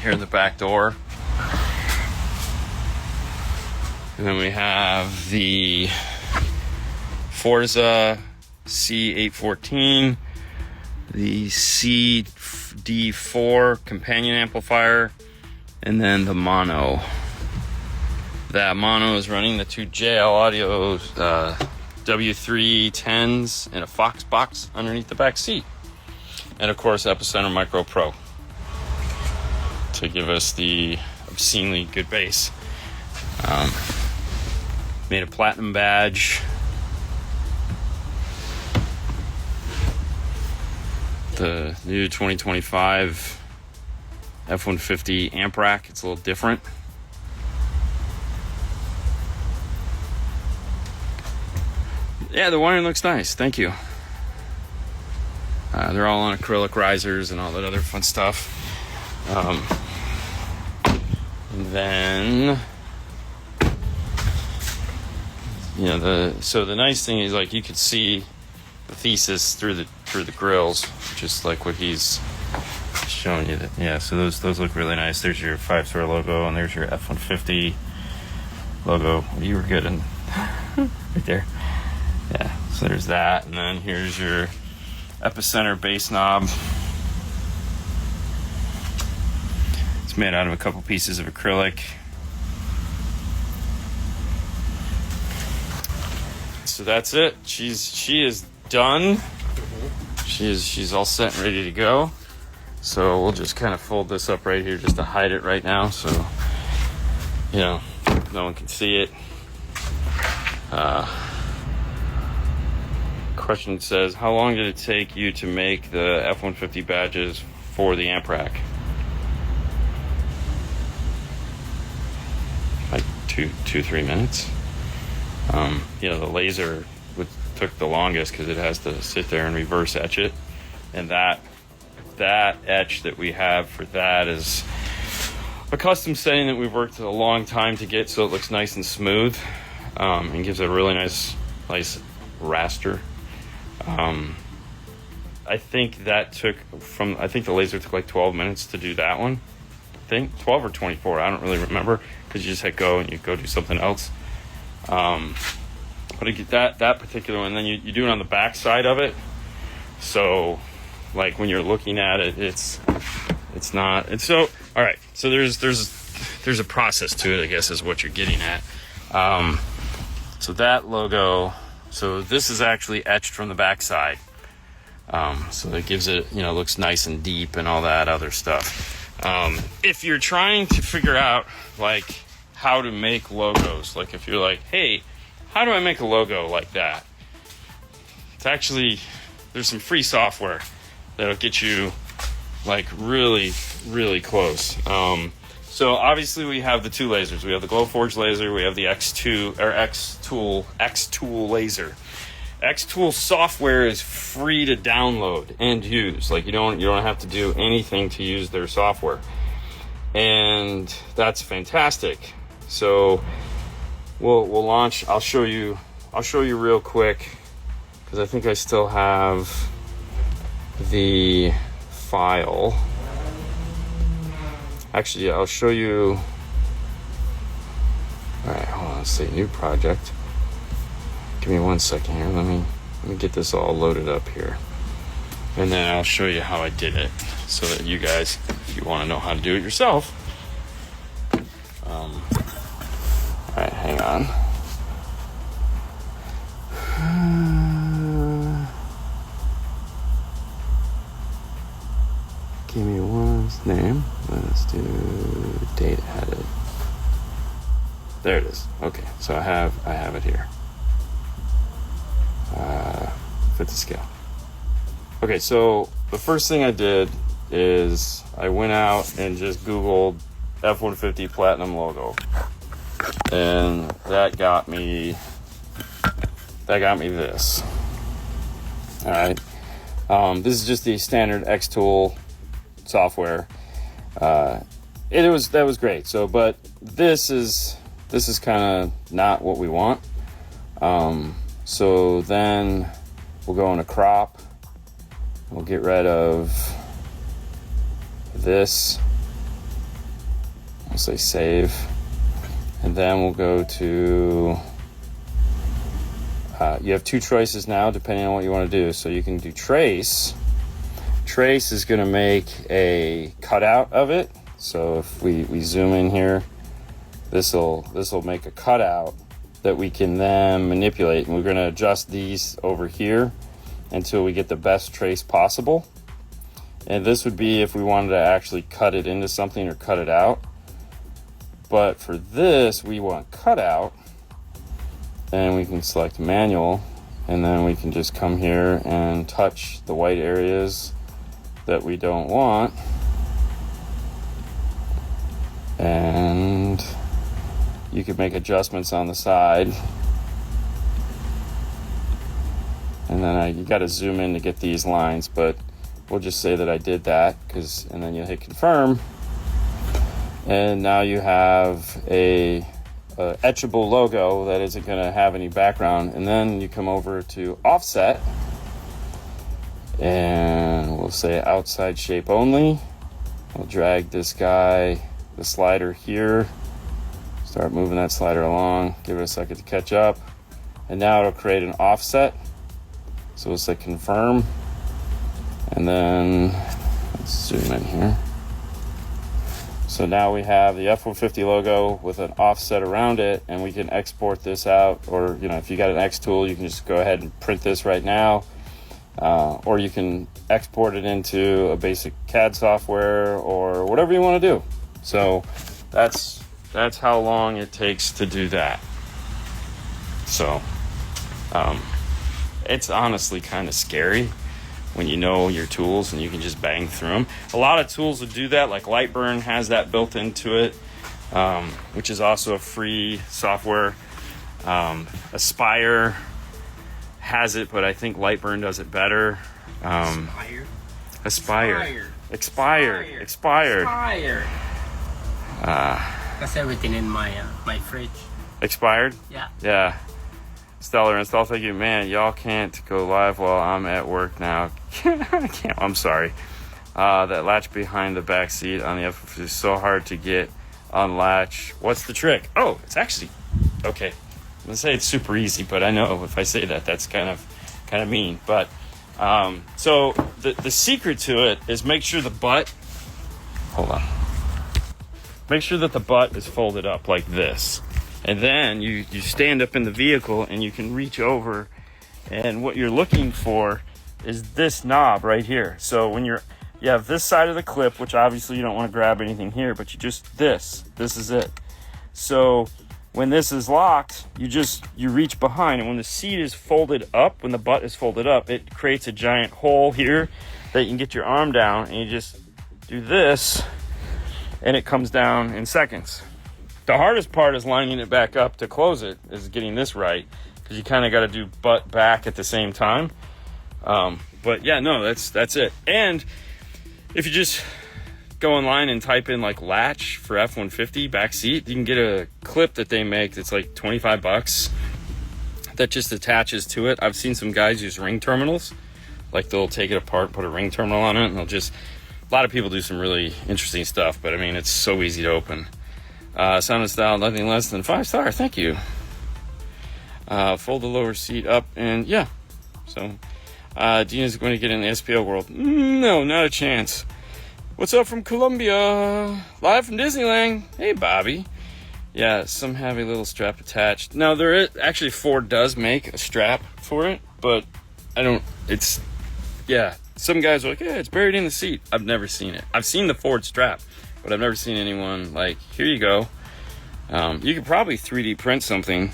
Here in the back door. And then we have the Forza C814. The CD4 companion amplifier, and then the mono. That mono is running the 2 JL Audio W310s and a Fox box underneath the back seat. And of course, Epicenter Micro Pro to give us the obscenely good bass. Made a platinum badge. The new 2025 F150 amp rack. It's a little different. Yeah, the wiring looks nice. Thank you. They're all on acrylic risers and all that other fun stuff. And then, you know, so the nice thing is, like, you could see the thesis through the grills, just like what he's showing you. That, yeah, so those look really nice. There's your 5-star logo, and there's your F150 logo. You were good in right there. Yeah, so there's that, and then here's your epicenter bass knob. It's made out of a couple pieces of acrylic. So that's it. She is done. She's all set and ready to go. So we'll just kind of fold this up right here just to hide it right now, so you know no one can see it. Question says, how long did it take you to make the F150 badges for the amp rack? Like 3 minutes. You know, the laser took the longest because it has to sit there and reverse etch it, and that etch that we have for that is a custom setting that we've worked a long time to get so it looks nice and smooth, and gives it a really nice raster. I think the laser took like 12 minutes to do that one. I think 12 or 24, I don't really remember, because you just hit go and you go do something else. But I get that particular one, and then you do it on the back side of it. So like when you're looking at it, it's so all right. So there's a process to it, I guess, is what you're getting at. So that logo, so this is actually etched from the back side. So that gives it, you know, looks nice and deep and all that other stuff. If you're trying to figure out like how to make logos, like if you're like, hey, how do I make a logo like that? It's actually, there's some free software that'll get you like really, really close. So obviously we have the two lasers. We have the Glowforge laser. We have the X-Tool laser. X-Tool software is free to download and use. Like you don't have to do anything to use their software, and that's fantastic. So we'll launch. I'll show you real quick, because I think I still have the file. Actually, yeah, I'll show you. All right, hold on. Let's see, new project. Give me 1 second here. Let me get this all loaded up here, and then I'll show you how I did it, so that you guys, if you want to know how to do it yourself. All right, hang on. Give me one name. Let's do data edit. There it is. Okay, so I have it here. Fit the scale. Okay, so the first thing I did is I went out and just Googled F150 Platinum logo, and that got me this. All right, this is just the standard X-Tool software. That was great. So, but this is kind of not what we want. So then we'll go into crop. We'll get rid of this. I'll say save. And then we'll go to, you have two choices now depending on what you want to do. So you can do trace. Trace is going to make a cutout of it. So if we zoom in here, this will make a cutout that we can then manipulate, and we're going to adjust these over here until we get the best trace possible. And this would be if we wanted to actually cut it into something or cut it out. But for this, we want cutout, and we can select manual, and then we can just come here and touch the white areas that we don't want, and you could make adjustments on the side And then you got to zoom in to get these lines, but we'll just say that I did that, and then you'll hit confirm. And now you have a etchable logo that isn't going to have any background. And then you come over to offset, and we'll say outside shape only. We'll drag this guy, the slider here, start moving that slider along, give it a second to catch up, and now it'll create an offset. So we'll say confirm, and then let's zoom in here. So now we have the F150 logo with an offset around it, and we can export this out, or if you got an X tool, you can just go ahead and print this right now, or you can export it into a basic CAD software or whatever you want to do. So that's how long it takes to do that. So it's honestly kind of scary when you know your tools and you can just bang through them. A lot of tools would do that, like Lightburn has that built into it, which is also a free software. Aspire has it, but I think Lightburn does it better. Aspire. That's everything in my fridge. Expired? Yeah. Stellar install. Thank you, man. Y'all can't go live while I'm at work now. I can't. I'm sorry. That latch behind the back seat on the F150 is so hard to get unlatch. What's the trick? Oh, it's actually okay. I'm gonna say it's super easy, but I know if I say that, that's kind of mean. But so the secret to it is make sure the butt. Hold on. Make sure that the butt is folded up like this. And then you stand up in the vehicle and you can reach over, and what you're looking for is this knob right here. So when you have this side of the clip, which obviously you don't want to grab anything here, but this is it. So when this is locked, you reach behind, and when the seat is folded up, when the butt is folded up, it creates a giant hole here that you can get your arm down, and you just do this, and it comes down in seconds. The hardest part is lining it back up to close it, is getting this right, because you kind of got to do butt back at the same time. But yeah, no, that's it. And if you just go online and type in like latch for F150 back seat, you can get a clip that they make that's like $25 that just attaches to it. I've seen some guys use ring terminals, like they'll take it apart, put a ring terminal on it, and a lot of people do some really interesting stuff, but I mean, it's so easy to open. Sound and style, nothing less than 5-star. Thank you. Fold the lower seat up, and yeah. So, Dina's going to get in the SPL world. No, not a chance. What's up from Colombia? Live from Disneyland. Hey, Bobby. Yeah, some have a little strap attached. Now, actually, Ford does make a strap for it, but some guys are like, yeah, it's buried in the seat. I've never seen it. I've seen the Ford strap, but I've never seen anyone like, here you go. You could probably 3D print something,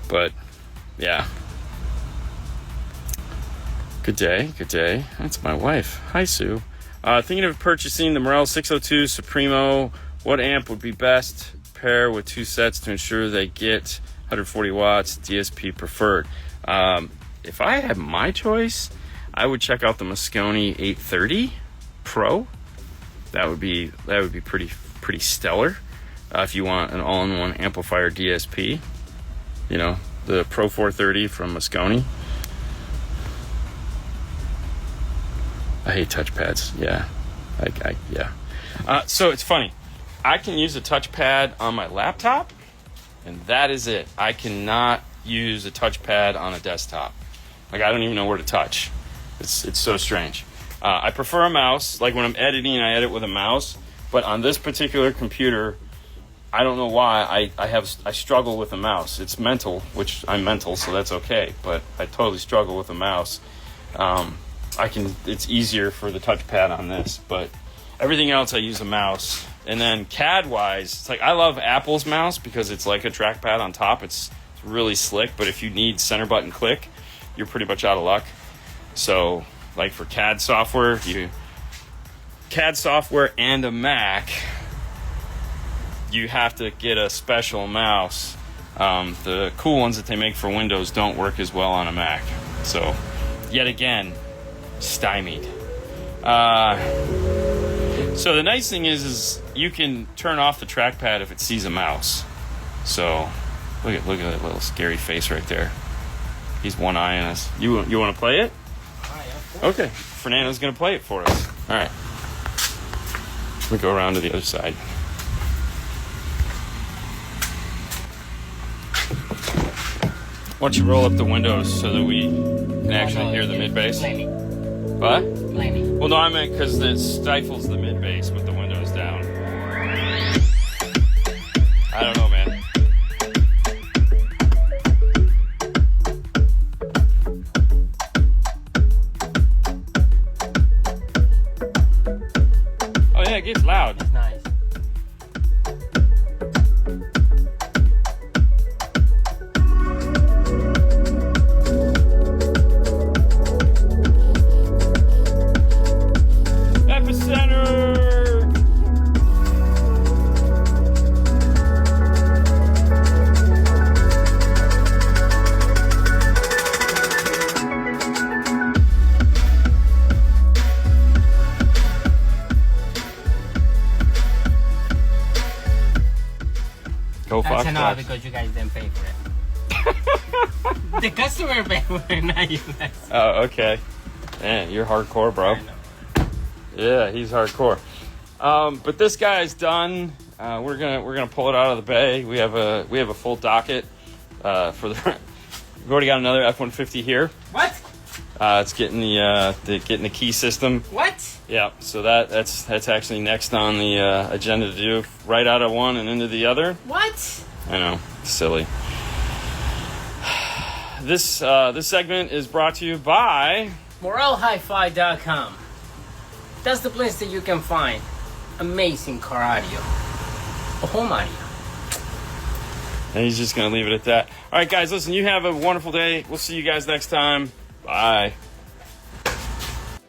but yeah. Good day. That's my wife. Hi, Sue. Thinking of purchasing the Morel 602 Supremo. What amp would be best? Pair with two sets to ensure they get 140 watts, DSP preferred. If I had my choice, I would check out the Moscone 830 Pro. That would be pretty stellar. If you want an all-in-one amplifier DSP, the Pro 430 from Moscone. I hate touchpads. Yeah, so it's funny. I can use a touchpad on my laptop, and that is it. I cannot use a touchpad on a desktop. Like, I don't even know where to touch. It's so strange. I prefer a mouse. Like when I'm editing, I edit with a mouse. But on this particular computer, I don't know why I struggle with a mouse. It's mental, which I'm mental, so that's okay. But I totally struggle with a mouse. It's easier for the touchpad on this, but everything else I use a mouse. And then CAD wise, it's like I love Apple's mouse because it's like a trackpad on top. It's really slick, but if you need center button click, you're pretty much out of luck. So like for CAD software and a Mac, you have to get a special mouse. The cool ones that they make for Windows don't work as well on a Mac. So, yet again, stymied. So the nice thing is you can turn off the trackpad if it sees a mouse. So look at that little scary face right there. He's one eyeing us. You want to play it? Okay, Fernando's gonna play it for us. All right. Let me go around to the other side. Why don't you roll up the windows so that we can actually hear the mid bass? What? Well, no, I meant because it stifles the mid bass with the windows down. I don't know, man. Oh yeah, it gets loud. It's nice. That's enough because you guys didn't pay for it. The customer paid for it, not you guys. Oh, okay. Man, you're hardcore, bro. Yeah, he's hardcore. But this guy's done. We're gonna pull it out of the bay. We have a full docket for the. We've already got another F150 here. What? It's getting the key system. What? Yeah, so that's actually next on the agenda to do, right out of one and into the other. What? I know, silly. This segment is brought to you by MoraleHiFi.com. That's the place that you can find amazing car audio, or home audio. And he's just gonna leave it at that. All right, guys, listen. You have a wonderful day. We'll see you guys next time. Bye.